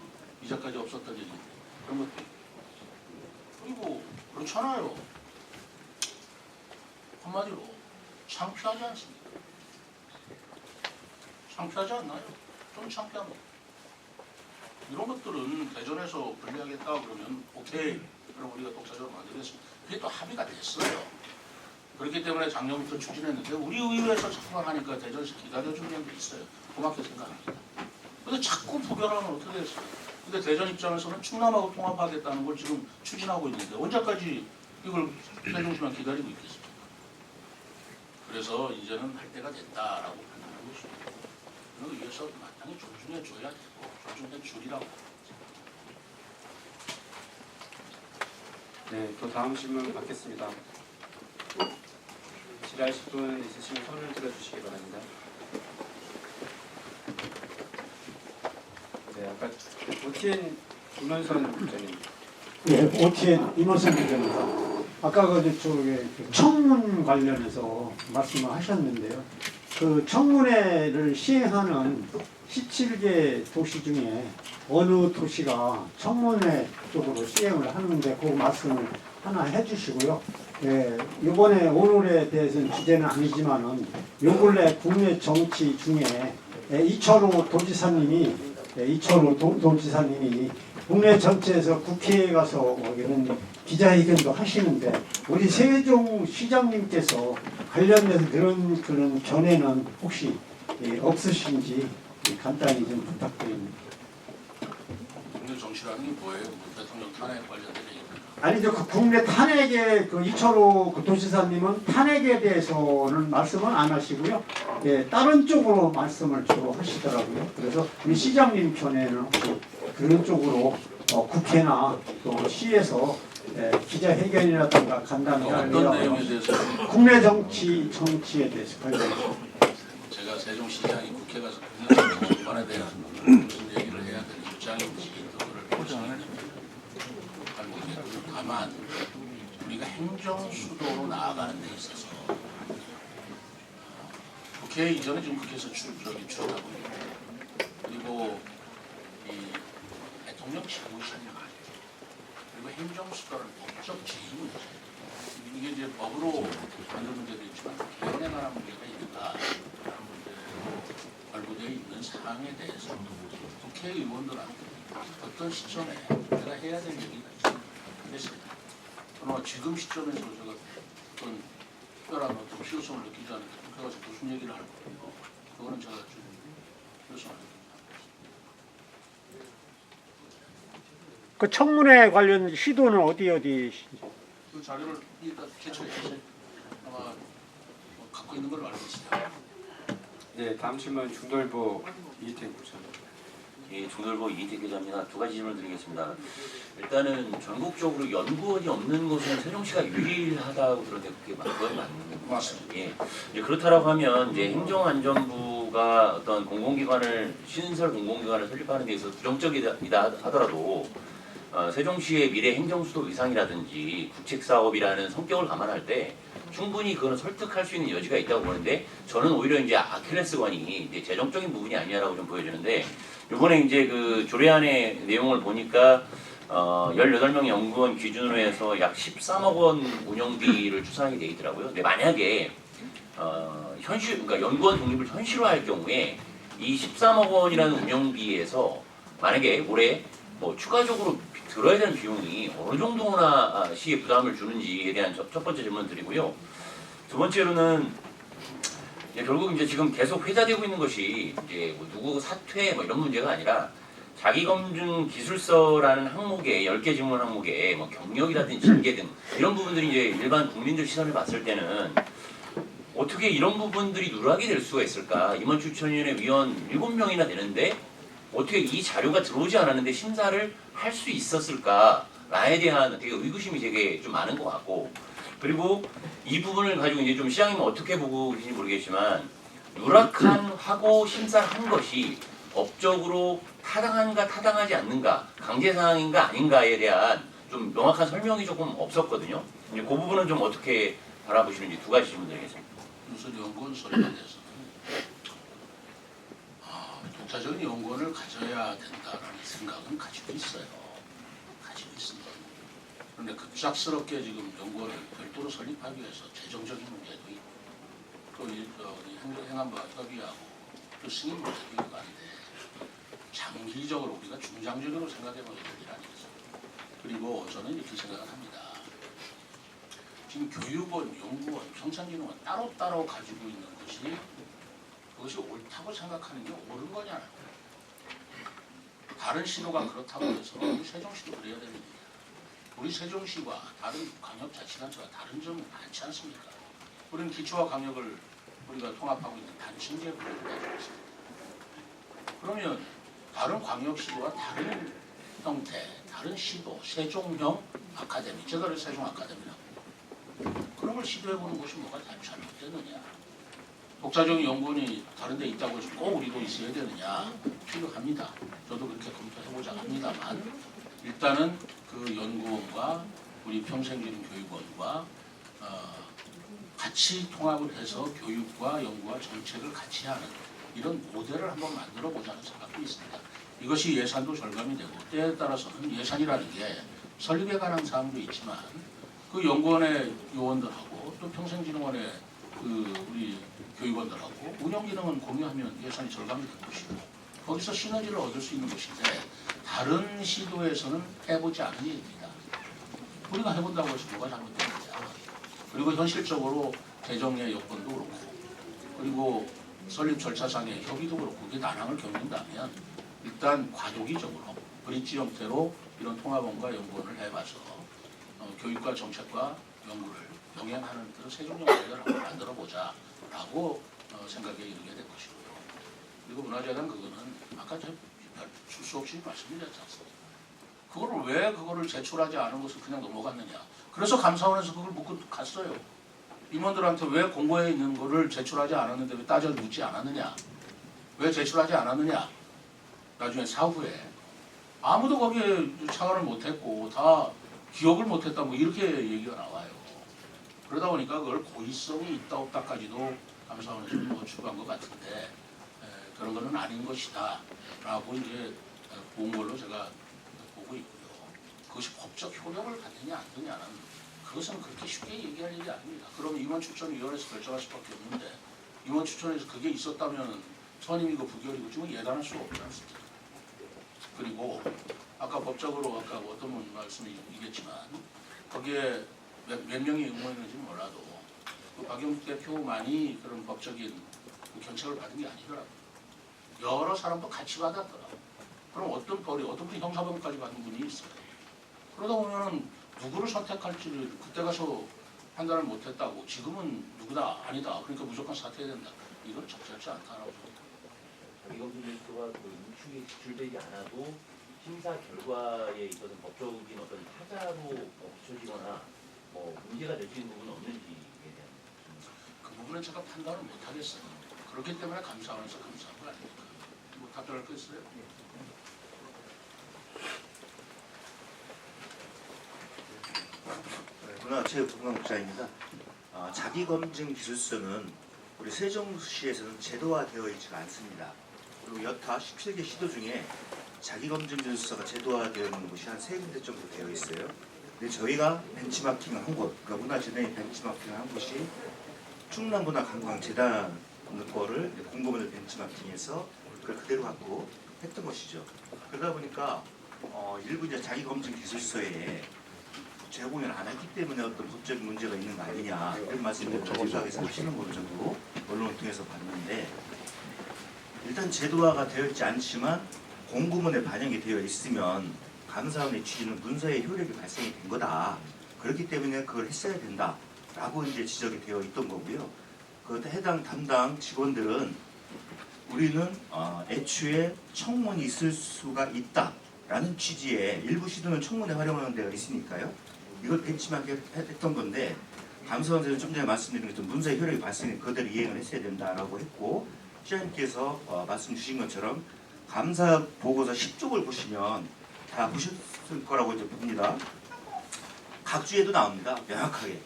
이제까지 없었던 얘기인데 그런 것도 있고 그리고 그렇잖아요. 한마디로 창피하지 않습니까? 창피하지 않나요? 좀 창피한 거. 이런 것들은 대전에서 분리하겠다 그러면 오케이. 그럼 우리가 독자적으로 만들겠습니다. 그게 또 합의가 됐어요. 그렇기 때문에 작년부터 추진했는데 우리 의회에서 자꾸만 하니까 대전에서 기다려주는 면도 있어요. 고맙게 생각합니다. 근데 자꾸 부결하면 어떻게 됐어요? 근데 대전 입장에서는 충남하고 통합하겠다는 걸 지금 추진하고 있는데 언제까지 이걸 세종시만 기다리고 있겠습니까? 그래서 이제는 할 때가 됐다라고 판단하고 있습니다. 그걸 위해서 마땅히 존중해 줘야 되고 존중해 주리라고. 네, 또 다음 질문 받겠습니다. 질의하실 분 있으시면 손을 들어주시기 바랍니다. 네, 아까 OTN 임원선 부장님. 예, OTN 임원선 기자입니다. 아까 저쪽에 청문 관련해서 말씀을 하셨는데요. 그 청문회를 시행하는 17개 도시 중에 어느 도시가 청문회 쪽으로 시행을 하는데 그 말씀을 하나 해주시고요. 예, 이번에 오늘에 대해서는 주제는 아니지만은 요 근래 국내 정치 중에 이철호 도지사님이 국내 전체에서 국회에 가서 이런 기자회견도 하시는데 우리 세종 시장님께서 관련돼서 그런 견해는 혹시 없으신지 간단히 좀 부탁드립니다. 국내 정치라는 게 뭐예요? 대통령 탄핵 관련된 얘기입니까? 아니죠. 그 국내 탄핵에 이철호 도지사님은 탄핵에 대해서는 말씀은 안 하시고요. 예, 다른 쪽으로 말씀을 주로 하시더라고요. 그래서 우리 시장님 견해는 혹시 그런 쪽으로 국회나 또 시에서 기자회견이라든가 간단히 어떤 내용에 대해서 국내 정치에 대해서 관련해서 제가 세종시장이 국회 가서 국내 방안에 대한 무슨 얘기를 해야 되는 입장인지 그거를 볼수 있는 잘 모르겠고 다만 우리가 행정 수도로 나아가는 데 있어서 국회 이전에 지금 국회에서 출연하고 있고 그리고 이 대통령 직무실 그리고 행정 수도를 법적 지위 문제 이게 이제 법으로 만든 문제도 있지만 개헌에 관한 문제가 있는가 하는 문제로 발부되어 있는 사항에 대해서 국회의원들한테 어떤 시점에 내가 해야 될 얘기가 있습니다. 그러나 지금 시점에서 제가 어떤 특별한 어떤 필요성을 느끼지 않는데 국회 가서 무슨 얘기를 할 거예요. 그거는 제가 좀 필요성을 느낍니다. 그 청문회 관련 시도는 어디 그 자료를 일단 제출해주세요. 아마 갖고 있는 걸 알고 있어요. 네, 다음 질문 중돌보 이태규 부장. 예, 중돌보 이인택 기자입니다. 두 가지 질문을 드리겠습니다. 일단은 전국적으로 연구원이 없는 곳은 세종시가 유일하다고 들었는데 그게 맞는 맞습니다. 예. 이제 그렇다라고 하면 이제 행정안전부가 어떤 공공기관을 신설 공공기관을 설립하는 데 있어서 부정적이다 하더라도 세종시의 미래 행정수도 위상이라든지 국책사업이라는 성격을 감안할 때 충분히 그거는 설득할 수 있는 여지가 있다고 보는데 저는 오히려 이제 아킬레스건이 이제 재정적인 부분이 아니냐라고 좀 보여지는데 이번에 이제 그 조례안의 내용을 보니까 18명 연구원 기준으로 해서 약 13억 원 운영비를 추산하게 돼 있더라고요. 근데 만약에 그러니까 연구원 독립을 현실화할 경우에 이 13억 원이라는 운영비에서 만약에 올해 뭐 추가적으로 들어야 되는 비용이 어느 정도나 시에 부담을 주는지에 대한 첫 번째 질문 드리고요. 두 번째로는 결국 이제 지금 계속 회자되고 있는 것이 이제 뭐 누구 사퇴 뭐 이런 문제가 아니라 자기검증 기술서라는 항목에 10개 질문 항목에 뭐 경력이라든지 징계 등 이런 부분들이 이제 일반 국민들 시선을 봤을 때는 어떻게 이런 부분들이 누락이 될 수가 있을까? 임원추천위원회 위원 7명이나 되는데 어떻게 이 자료가 들어오지 않았는데 심사를 할 수 있었을까에 대한 되게 의구심이 되게 좀 많은 것 같고 그리고 이 부분을 가지고 이제 좀 시장님은 어떻게 보고 계신지 모르겠지만 누락한 하고 심사를 한 것이 법적으로 타당한가 타당하지 않는가 강제사항인가 아닌가에 대한 좀 명확한 설명이 조금 없었거든요. 이제 그 부분은 좀 어떻게 바라보시는지 두 가지 질문 드리겠습니다. 우선 연구원 설립에 대해서는 독자적인 연구원을 가져야 된다는 생각은 가지고 있어요. 가지고 있습니다. 그런데 급작스럽게 지금 연구원을 별도로 설립하기 위해서 재정적인 문제도 있고 또 행안부 협의하고 또 승인 문제도 있고 한데 장기적으로 우리가 중장기적으로 생각해 봐야 될 일 아니겠습니까? 그리고 저는 이렇게 생각을 합니다. 지금 교육원, 연구원, 평생진흥원 따로따로 가지고 있는 것이 그것이 옳다고 생각하는 게 옳은 거냐? 다른 시도가 그렇다고 해서 우리 세종시도 그래야 되는 일이야. 우리 세종시와 다른 광역자치단체가 다른 점은 많지 않습니까? 우리는 기초와 강력을 우리가 통합하고 있는 단층제 구조를 가지고 있습니다. 그러면 다른 광역시도와 다른 형태, 다른 시도, 세종형 아카데미, 제가 그래서 세종 아카데미라고 그런 걸 시도해보는 것이 뭐가 잘못됐느냐? 독자적인 연구원이 다른 데 있다고 해서 꼭 우리도 있어야 되느냐? 필요합니다. 저도 그렇게 검토해보자 합니다만 일단은 그 연구원과 우리 평생진흥교육원과 같이 통합을 해서 교육과 연구와 정책을 같이 하는 이런 모델을 한번 만들어 보자는 생각도 있습니다. 이것이 예산도 절감이 되고 때에 따라서는 예산이라는 게 설립에 관한 사항도 있지만 그 연구원의 요원들하고 또 평생진흥원의 그 우리 교육원들하고 운영기능은 공유하면 예산이 절감이 될 것이고 거기서 시너지를 얻을 수 있는 것인데 다른 시도에서는 해보지 않은 일입니다. 우리가 해본다고 해서 뭐가 잘못되느냐. 그리고 현실적으로 재정의 여건도 그렇고 그리고 설립 절차상의 협의도 그렇고 그게 난항을 겪는다면 일단 과도기적으로 브릿지 형태로 이런 통합원과 연구원을 해봐서 교육과 정책과 연구를 병행하는 그런 세종형 모델을 한번 만들어보자라고 생각에 이르게 된 것이고요. 그리고 문화재단 그거는 아까 제가 수 없이 말씀드렸지 않습니까? 그거를 제출하지 않은 것을 그냥 넘어갔느냐. 그래서 감사원에서 그걸 묻고 갔어요. 임원들한테 왜 공고에 있는 거를 제출하지 않았는데 왜 따져 묻지 않았느냐. 왜 제출하지 않았느냐. 나중에 사후에 아무도 거기에 참여를 못했고 다 기억을 못했다 뭐 이렇게 얘기가 나와요. 그러다 보니까 그걸 고의성이 있다 없다까지도 감사원에서 뭐 추구한 것 같은데 그런 거는 아닌 것이다 라고 이제 본 걸로 제가 보고 있고요. 그것이 법적 효력을 갖느냐 안 갖느냐는 그것은 그렇게 쉽게 얘기할 일이 아닙니다. 그럼 임원추천위원회에서 결정할 수밖에 없는데 임원추천에서 그게 있었다면 선임이 그 부결이고 지금 예단할 수 없지 않습니까? 그리고 아까 법적으로 아까 어떤 분 말씀이겠지만 거기에 몇 명이 응모했는지 몰라도 그 박영국 대표만이 그런 법적인 그 견책을 받은 게 아니더라고요. 여러 사람도 같이 받았더라고요. 그럼 어떤 분이 형사범까지 받은 분이 있어요. 그러다 보면은 누구를 선택할지를 그때 가서 판단을 못했다고 지금은 누구다 아니다 그러니까 무조건 사퇴해야 된다. 이건 적절치 않다라고 봅니다. 자기검증 제도가 그 인축이 지출되지 않아도 심사 결과에 있어서 법적인 어떤 타자로 비춰지거나 뭐 문제가 될 수 있는 부분은 없는지에 대한 그 부분은 제가 판단을 못하겠어요. 그렇기 때문에 감사원에서 감사한 거 아닙니까? 뭐 답변할 거 있어요? 문화체육관광국장입니다. 자기검증 기술서는 우리 세종시에서는 제도화되어 있지가 않습니다. 그리고 여타 17개 시도 중에 자기검증 기술서가 제도화되어 있는 곳이 한 3군데 정도 되어 있어요. 근데 저희가 벤치마킹을 한 곳, 그러니까 문화재단이 벤치마킹을 한 곳이 충남문화관광재단 거를 공고문을 벤치마킹해서 그걸 그대로 갖고 했던 것이죠. 그러다 보니까 일부 이제 자기검증 기술서에 제공을 안 했기 때문에 어떤 법적인 문제가 있는 거 아니냐 이런 말씀을 정부에서 하시는 걸로 저도 언론을 통해서 봤는데 일단 제도화가 되어 있지 않지만 공고문에 반영이 되어 있으면 감사원의 취지는 문서의 효력이 발생이 된 거다. 그렇기 때문에 그걸 했어야 된다라고 이제 지적이 되어 있던 거고요. 그 해당 담당 직원들은 우리는 애초에 청문이 있을 수가 있다라는 취지의 일부 시도는 청문에 활용하는 데가 있으니까요. 이걸 벤치마킹 했던 건데 감사원에서는 좀 전에 말씀드린 것처럼 문서의 효력이 발생해 그대로 이행을 했어야 된다라고 했고 시장님께서 말씀 주신 것처럼 감사 보고서 10쪽을 보시면 다 보셨을 거라고 이제 봅니다. 각 주에도 나옵니다. 명확하게.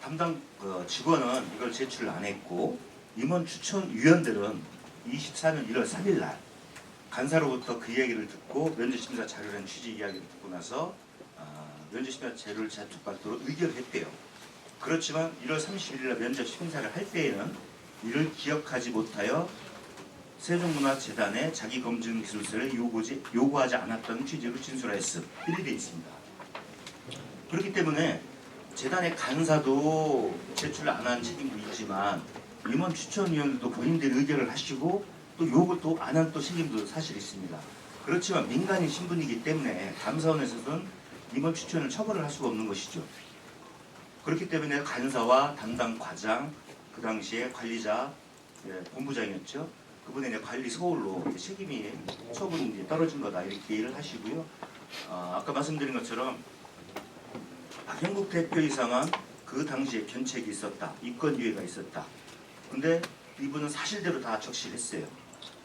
담당 직원은 이걸 제출을 안 했고 임원 추천위원들은 24년 1월 3일 날 간사로부터 그 이야기를 듣고 면접심사 자료라는 취지 이야기를 듣고 나서 면접심사 자료를 제출받도록 의결을 했대요. 그렇지만 1월 31일 날 면접심사를 할 때에는 이를 기억하지 못하여 세종문화재단에 자기검증기술서를 요구하지 않았던 취지로 진술하였음. 이렇게 되어 있습니다. 그렇기 때문에 재단의 간사도 제출 안 한 책임도 있지만 임원 추천위원들도 본인들이 의결을 하시고 또 요구 또 안 한 또 책임도 사실 있습니다. 그렇지만 민간인 신분이기 때문에 감사원에서는 임원 추천을 처벌을 할 수가 없는 것이죠. 그렇기 때문에 간사와 담당 과장, 그 당시에 관리자, 본부장이었죠. 그분의 이제 관리 소홀로 책임이 처분이 이제 떨어진 거다 이렇게 이해를 하시고요. 아까 말씀드린 것처럼 박형국 대표 이상은 그 당시에 견책이 있었다, 이권유예가 있었다. 근데 이분은 사실대로 다 적시했어요.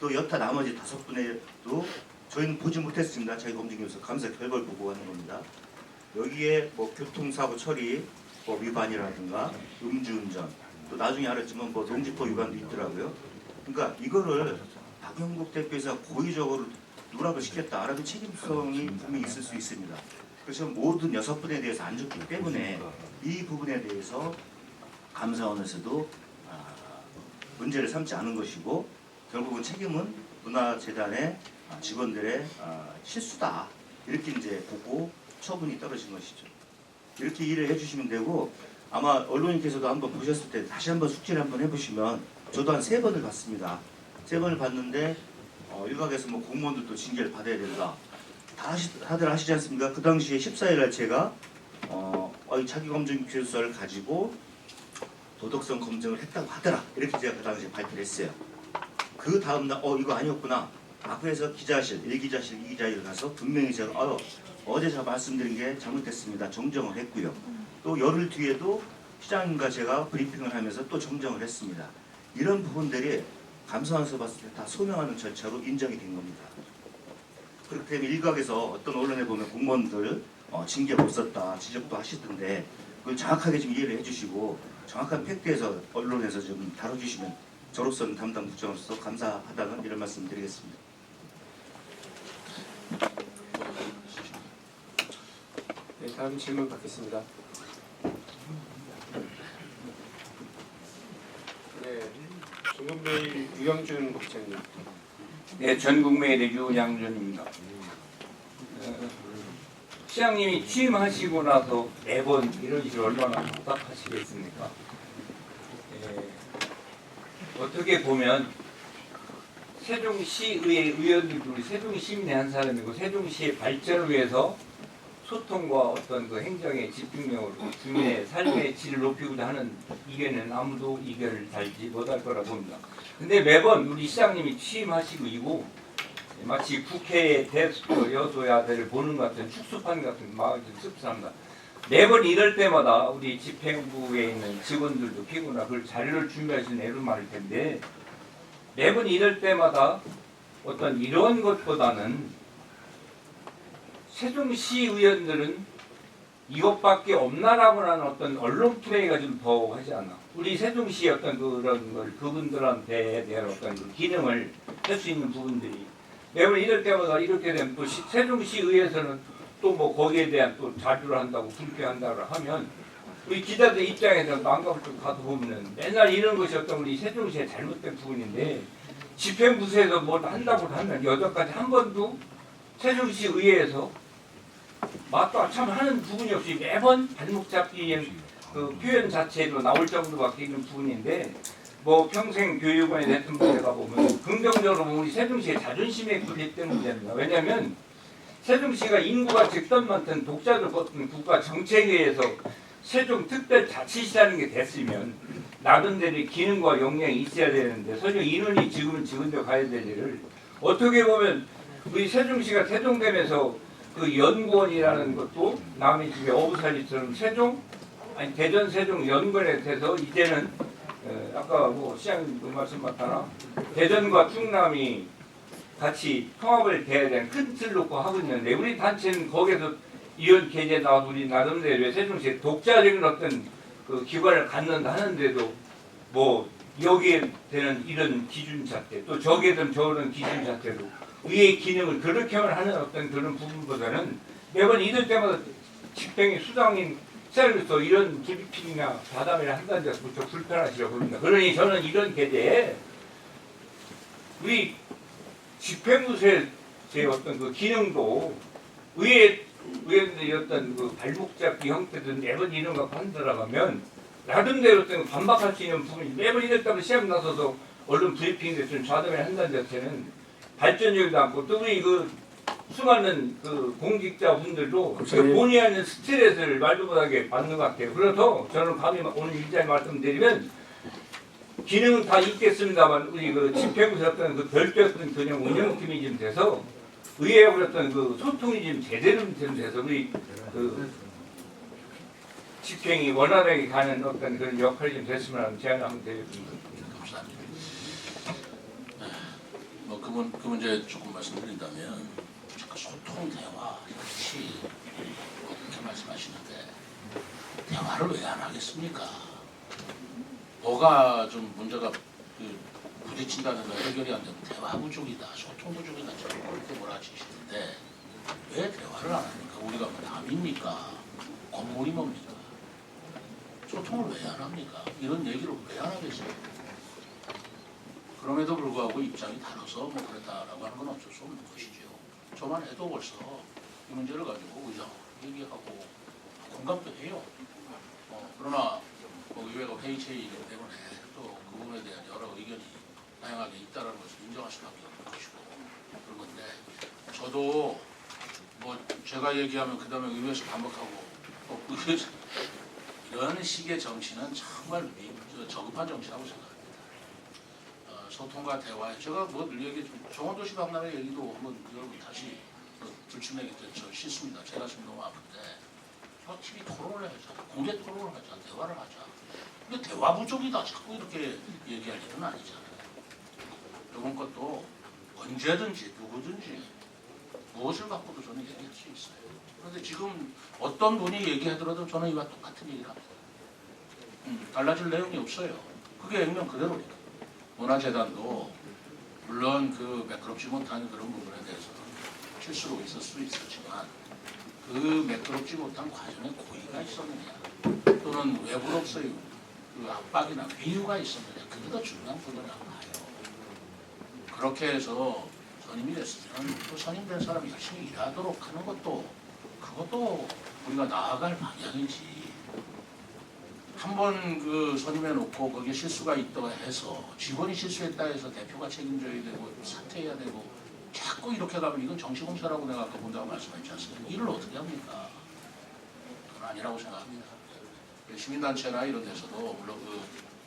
또 여타 나머지 5분에도 저희는 보지 못했습니다. 자기검증위원회에서 감사 결과를 보고 하는 겁니다. 여기에 뭐 교통사고 처리 법 위반이라든가 음주운전, 또 나중에 알았지만 뭐 농지법 위반도 있더라고요. 그러니까 이거를 박형국 대표에서 고의적으로 누락을 시켰다라는 책임성이 분명히 있을 수 있습니다. 그래서 모든 6분에 대해서 안 줬기 때문에 이 부분에 대해서 감사원에서도 문제를 삼지 않은 것이고 결국은 책임은 문화재단의 직원들의 실수다 이렇게 이제 보고 처분이 떨어진 것이죠. 이렇게 이해를 해주시면 되고 아마 언론인께서도 한번 보셨을 때 다시 한번 숙지를 한번 해보시면 저도 한 3번을 봤습니다. 3번을 봤는데 일각에서 뭐 공무원들도 징계를 받아야 된다. 다들 아시지 않습니까? 그 당시에 14일날 제가 자기검증 기술서를 가지고 도덕성 검증을 했다고 하더라. 이렇게 제가 그 당시에 발표를 했어요. 그 다음날 이거 아니었구나. 그래서 기자실, 1기자실, 2기자실 가서 분명히 제가 어제 제가 말씀드린 게 잘못됐습니다. 정정을 했고요. 또 열흘 뒤에도 시장님과 제가 브리핑을 하면서 또 정정을 했습니다. 이런 부분들이 감사원에서 봤을 때 다 소명하는 절차로 인정이 된 겁니다. 그렇기 때문에 일각에서 어떤 언론에 보면 공무원들 징계 못 썼다 지적도 하시던데 그걸 정확하게 좀 이해를 해주시고 정확한 팩트에서 언론에서 좀 다뤄주시면 저로서는 담당 국장으로서 감사하다는 이런 말씀 드리겠습니다. 네, 다음 질문 받겠습니다. 네, 중국메일 유영준 국장님. 네, 전국메일의 유양준입니다. 시장님이 취임하시고 나서 매번 이런 식으로 얼마나 답답하시겠습니까? 어떻게 보면 세종시의회 의원들도 우리 세종 시민의 한 사람이고 세종시의 발전을 위해서 소통과 어떤 그 행정의 집중력으로 주민의 삶의 질을 높이고자 하는 이견은 아무도 이견을 달지 못할 거라 봅니다. 근데 매번 우리 시장님이 취임하시고 이후 마치 국회의 여소야대를 보는 것 같은 축소판 같은 마음이 좀 씁쓸합니다. 매번 이럴 때마다 우리 집행부에 있는 직원들도 피곤하 그 자료를 준비하시는 애를 많을 텐데 매번 이럴 때마다 어떤 이런 것보다는 세종시 의원들은 이것밖에 없나라고 하는 어떤 언론 플레이가 좀 더 하지 않나. 우리 세종시의 어떤 그런 걸 그분들한테 대한 어떤 그 기능을 할 수 있는 부분들이 매번 이럴 때마다 이렇게 되면 또 세종시 의회에서는 또 뭐 거기에 대한 또 자료를 한다고 불쾌한다고 하면 우리 기자들 입장에서 망각을 좀 가져보면 맨날 이런 것이 어떤 우리 세종시의 잘못된 부분인데 집행부서에서 뭘 한다고 하면 여태까지 한 번도 세종시 의회에서 맞다 참 하는 부분이 없이 매번 발목 잡기 그 표현 자체도 나올 정도밖에 있는 부분인데 뭐 평생 교육원에 됐던 분에 가보면 긍정적으로 보면 우리 세종시의 자존심에 굴렸던 문제입니다. 왜냐하면 세종시가 인구가 적던 많던 독자를 걷던 국가 정책에 의해서 세종특별자치시라는 게 됐으면 나름대로 기능과 역량이 있어야 되는데 설령 인원이 지금은 지금대로 가야 될 일을 어떻게 보면 우리 세종시가 세종되면서 그 연구원이라는 것도 남의 집에 어부살이처럼 대전 세종 연구원에 돼서 이제는 아까 뭐 시장님 그 말씀 맞다나 대전과 충남이 같이 통합을 돼야 되는 큰 틀 놓고 하고 있는데 우리 단체는 거기에서 이런 계제 나와서 우리 나름대로 세종시에 독자적인 어떤 그 기관을 갖는다 하는데도 뭐 여기에 되는 이런 기준 잣대 또 저기에 되는 저런 기준 잣대로 의회의 기능을 그렇게만 하는 어떤 그런 부분보다는 매번 이럴 때마다 집행의 수장인 셀로서 이런 브리핑이나 자담회를 한다는 데서 무척 불편하시라고 봅니다. 그러니 저는 이런 계제에 우리 집행부서의 어떤 그 기능도 의회들의 어떤 그 발목 잡기 형태든 매번 이런 거 한다라면 나름대로 어떤 반박할 수 있는 부분이 매번 이랬다면 시험 나서서 언론 브리핑에 좀 좌담회를 한다는 자체는 발전적이도 않고 또 우리 그 수많은 그 공직자분들도 본의 아닌 스트레스를 말도 못하게 받는 것 같아요. 그래서 저는 감히 오늘 일자리 말씀드리면 기능은 다 있겠습니다만 우리 그 집행부에서 어떤 그 별도였던 그냥 운영팀이 좀 돼서 의회하고 어떤 그 소통이 좀 제대로 좀 돼서 우리 그 집행이 원활하게 가는 어떤 그런 역할이 좀 됐으면 하는 제안을 한번 드리겠습니다. 감사합니다. 뭐 그 문제 조금 말씀드린다면 소통 대화 역시 그렇게 말씀하시는데 대화를 왜 안 하겠습니까? 뭐가 좀 문제가 부딪힌다는 거 해결이 안 되면 대화 부족이다, 소통 부족이다 저는 그렇게 몰아치시는데 왜 대화를 안 합니까? 우리가 뭐 남입니까? 건물이 뭡니까? 소통을 왜 안 합니까? 이런 얘기를 왜 안 하겠어요? 그럼에도 불구하고 입장이 다르서 뭐 그랬다라고 하는 건 어쩔 수 없는 것이죠. 저만 해도 벌써 이 문제를 가지고 의장하고 얘기하고 공감도 해요. 그러나 뭐 의회가 회의체이기 때문에 또 그 부분에 대한 여러 의견이 다양하게 있다는 것을 인정할 수밖에 없는 것이고 그런 건데 저도 뭐 제가 얘기하면 그 다음에 의회에서 반박하고 또 이런 식의 정치는 정말 저급한 정치라고 생각합니다. 소통과 대화, 제가 뭐 늘 얘기 정원도시 박람회 얘기도 한번 여러분 다시 불침내기 때문에 저 싫습니다. 제 가슴이 너무 아픈데 TV 토론을 하자, 공개 토론을 하자, 대화를 하자. 근데 대화 부족이다 자꾸 이렇게 얘기할 일은 아니잖아요. 이번 것도 언제든지 누구든지 무엇을 갖고도 저는 얘기할 수 있어요. 그런데 지금 어떤 분이 얘기하더라도 저는 이와 똑같은 얘기를 합니다. 달라질 내용이 없어요. 그게 액면 그대로니까. 문화재단도 물론 그 매끄럽지 못한 그런 부분에 대해서는 실수로 있을 수 있었지만 그 매끄럽지 못한 과정에 고의가 있었느냐 또는 외부로서의 그 압박이나 위유가 있었느냐 그게 더 중요한 부분이라고 봐요. 그렇게 해서 선임이 됐으면 또 선임된 사람이 열심히 일하도록 하는 것도 그것도 우리가 나아갈 방향이지. 한번 그 선임해 놓고 거기에 실수가 있다고 해서 직원이 실수했다 해서 대표가 책임져야 되고 사퇴해야 되고 자꾸 이렇게 가면 이건 정치공사라고 내가 아까 본다고 말씀했지 않습니까? 일을 어떻게 합니까? 그건 아니라고 생각합니다. 시민단체나 이런 데서도 물론 그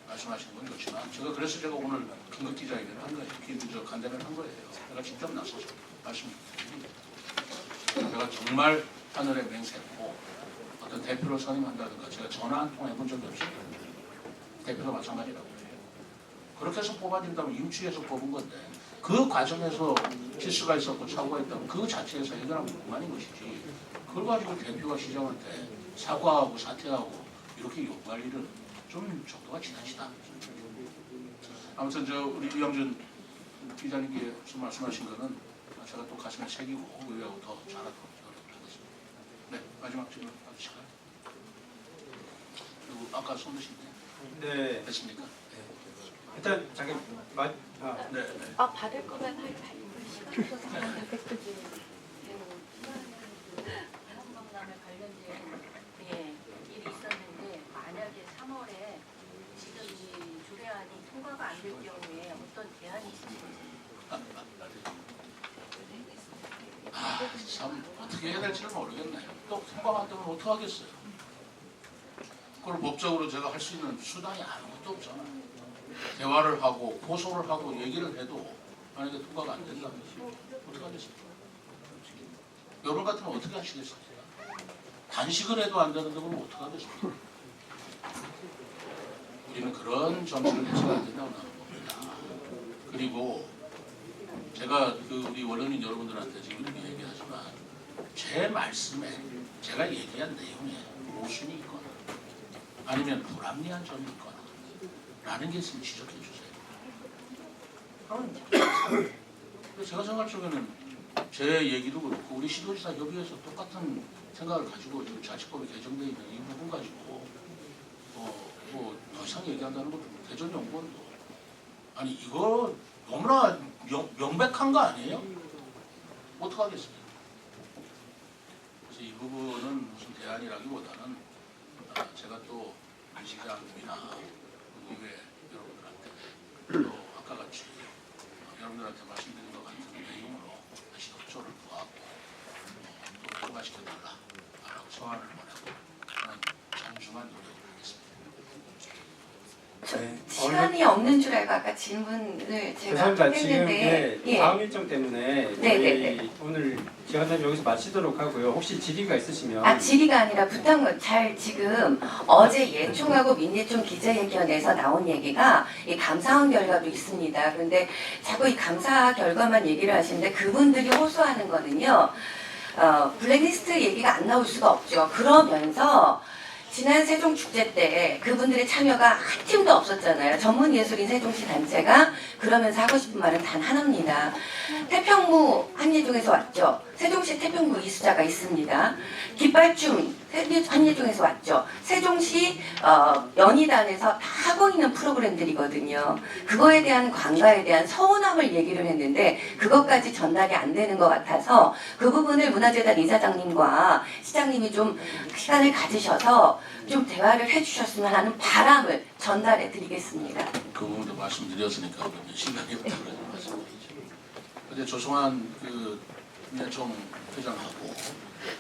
말씀하시는 건 좋지만 제가 그래서 제가 오늘 긴급 기자회견을 한 거예요. 간담회를 한 거예요. 제가 직접 나서서 말씀드립니다. 제가 정말 하늘에 맹세했고 어떤 대표를 선임한다든가 제가 전화 한 통 해본 적이 없어요. 대표도 마찬가지라고 해요. 그렇게 해서 뽑아진다면 임취해서 뽑은 건데 그 과정에서 실수가 있었고 착오가 있다면 그 자체에서 해결하면 그만인 것이지 그걸 가지고 대표가 시장한테 사과하고 사퇴하고 이렇게 요구할 일은 좀 정도가 지나치다. 아무튼 저 우리 이영준 기자님께서 말씀하신 거는 제가 또 가슴에 새기고 의외하고 더 잘하도록 하겠습니다. 네, 마지막 질문 받으실까요? 그리고 아까 손 드신데 네. 됐습니까? 일단 자기 네. 받을 거면 시간 없어서 바람범람에 관련된 일이 있었는데 만약에 3월에 지금 이 조례안이 통과가 안 될 경우에 어떤 대안이 있으신지. 참 어떻게 해야 될지는 모르겠네요. 또 통과가 안 되면 어떡하겠어요. 그걸 법적으로 제가 할 수 있는 수단이 아무것도 없잖아요. 대화를 하고 고소를 하고 얘기를 해도 만약에 통과가 안 된다면 어떡하겠습니까? 여러분 같으면 어떻게 하시겠습니까? 단식을 해도 안 되는데 그럼 어떡하겠습니까? 우리는 그런 정치를 해서는 안 된다고 나는 겁니다. 그리고 제가 그 우리 원로민 여러분들한테 지금 이렇게 얘기하지만 제 말씀에 제가 얘기한 내용에 모순이 있거나 아니면 불합리한 점이 있거나 라는 게 있으면 지적해 주세요. 제가 생각할 적에는 제 얘기도 그렇고 우리 시도지사 협의회에서 똑같은 생각을 가지고 지금 자치법이 개정되어 있는 이 부분 가지고 더 이상 얘기한다는 것도 대전연구원도 아니 이거 너무나 명백한 거 아니에요? 어떡하겠습니까? 그래서 이 부분은 무슨 대안이라기보다는 제가 또 시장님이나 의회 여러분들한테 또 아까 같이 여러분들한테 말씀드린 것 같은 내용으로 다시 협조를 구하고 또 통과시켜달라라고 소환을 보내고 저는 장중한 노력을 하겠습니다. 시간이 없는 줄 알고 아까 질문을 제가 죄송합니다. 지금 했는데 다음 일정 때문에 저희 오늘 기간을 여기서 마치도록 하고요. 혹시 질의가 있으시면 질의가 아니라 부탁 잘 지금 어제 예총하고 민예총 기자회견에서 나온 얘기가 이 감사원 결과도 있습니다. 그런데 자꾸 이 감사 결과만 얘기를 하시는데 그분들이 호소하는 거는요. 블랙리스트 얘기가 안 나올 수가 없죠. 그러면서 지난 세종축제 때 그분들의 참여가 한 팀도 없었잖아요. 전문예술인 세종시 단체가. 그러면서 하고 싶은 말은 단 하나입니다. 태평무 한예종에서 왔죠. 세종시 태평무 이수자가 있습니다. 깃발춤 한예종에서 왔죠. 세종시 연희단에서 다 하고 있는 프로그램들이거든요. 그거에 대한 관가에 대한 서운함을 얘기를 했는데 그것까지 전달이 안 되는 것 같아서 그 부분을 문화재단 이사장님과 시장님이 좀 시간을 가지셔서 좀 대화를 해주셨으면 하는 바람을 전달해 드리겠습니다. 그 부분도 말씀드렸으니까 시간이 없다고 말씀드리죠. 어제 조성환 그 민예총 회장하고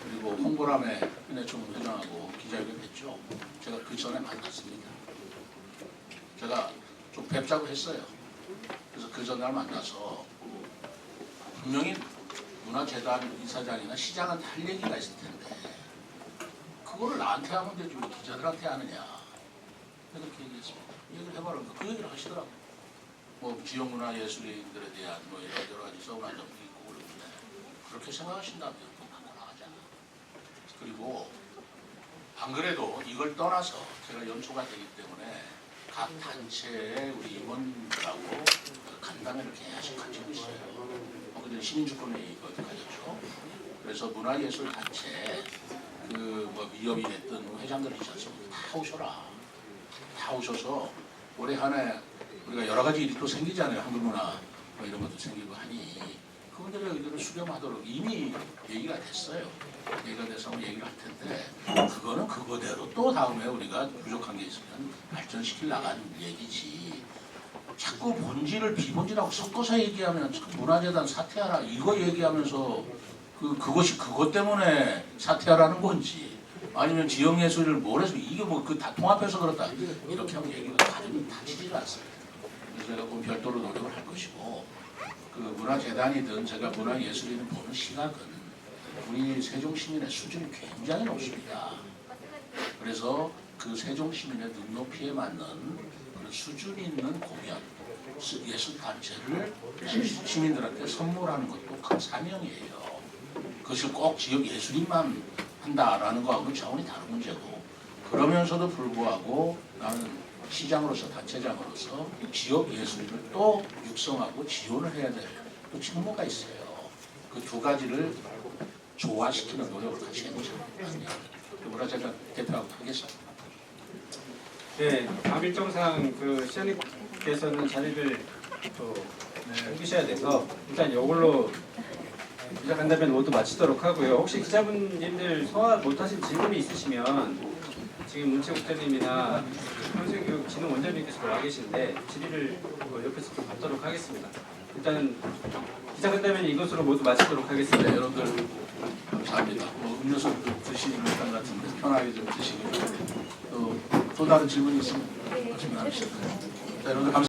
그리고 홍보람의 민예총 회장하고 기자회견 했죠. 제가 그 전에 만났습니다. 제가 좀 뵙자고 했어요. 그래서 그 전날 만나서 분명히 문화재단 이사장이나 시장한테 할 얘기가 있을 텐데 그거를 나한테 하면 되지 왜 기자들한테 하느냐. 그렇게 얘기했습니다. 얘기를 해봐라. 그 얘기를 하시더라고요. 뭐 지역문화예술인들에 대한 뭐 여러 가지 서운한 점도 있고 그러는데 그렇게 생각하신다면 또 바꿔나가잖아. 그리고 안 그래도 이걸 떠나서 제가 연초가 되기 때문에 각 단체의 우리 임원들하고 간담회를 계속 가지고 있어요. 그들 시민주권회의 가졌죠. 그래서 문화예술 단체 뭐 위협이 됐던 회장들 있지 않습니까? 다 오셔라. 다 오셔서 올해 한 해 우리가 여러 가지 일이 또 생기잖아요. 한글문화 뭐 이런 것도 생기고 하니 그분들의 의견을 수렴하도록 이미 얘기가 됐어요. 얘기가 돼서 얘기를 할 텐데 그거는 그거대로 또 다음에 우리가 부족한 게 있으면 발전시킬 나가는 얘기지. 자꾸 본질을 비본질하고 섞어서 얘기하면 문화재단 사퇴하라 이거 얘기하면서 그것이 그것 때문에 사퇴하라는 건지 아니면 지역예술을 뭘 해서 이게 뭐 그 다 통합해서 그렇다 이렇게 하면 얘기가 가슴이 다치지가 않습니다. 그래서 제가 그 별도로 노력을 할 것이고 그 문화재단이든 제가 문화예술인을 보는 시각은 우리 세종시민의 수준이 굉장히 높습니다. 그래서 그 세종시민의 눈높이에 맞는 그런 수준 있는 공연, 예술단체를 시민들한테 선물하는 것도 큰 사명이에요. 그것을 꼭 지역 예술인만 한다라는 거하고는 차원이 다른 문제고 그러면서도 불구하고 나는 시장으로서 단체장으로서 지역 예술인을 또 육성하고 지원을 해야 될 또 책무가 있어요. 그 두 가지를 조화시키는 노력을 같이 해보자. 그거라 제가 대표하고 하겠습니다. 네, 다음 일정상 그 시장님께서는 자리를 또 옮기셔야 돼서 일단 이걸로 기자간담회는 모두 마치도록 하고요. 혹시 기자분님들 소화 못하신 질문이 있으시면 지금 문체국장님이나 평생교육진흥원장님께서 와 계신데 질의를 옆에서 좀 받도록 하겠습니다. 일단은 기자간담회는 이것으로 모두 마치도록 하겠습니다. 네, 여러분들 감사합니다. 뭐 음료수 드시는 것 같은데 편하게 좀 드시고 또 다른 질문이 있으면 말씀 나누시죠. 네, 여러분들 감사합니다.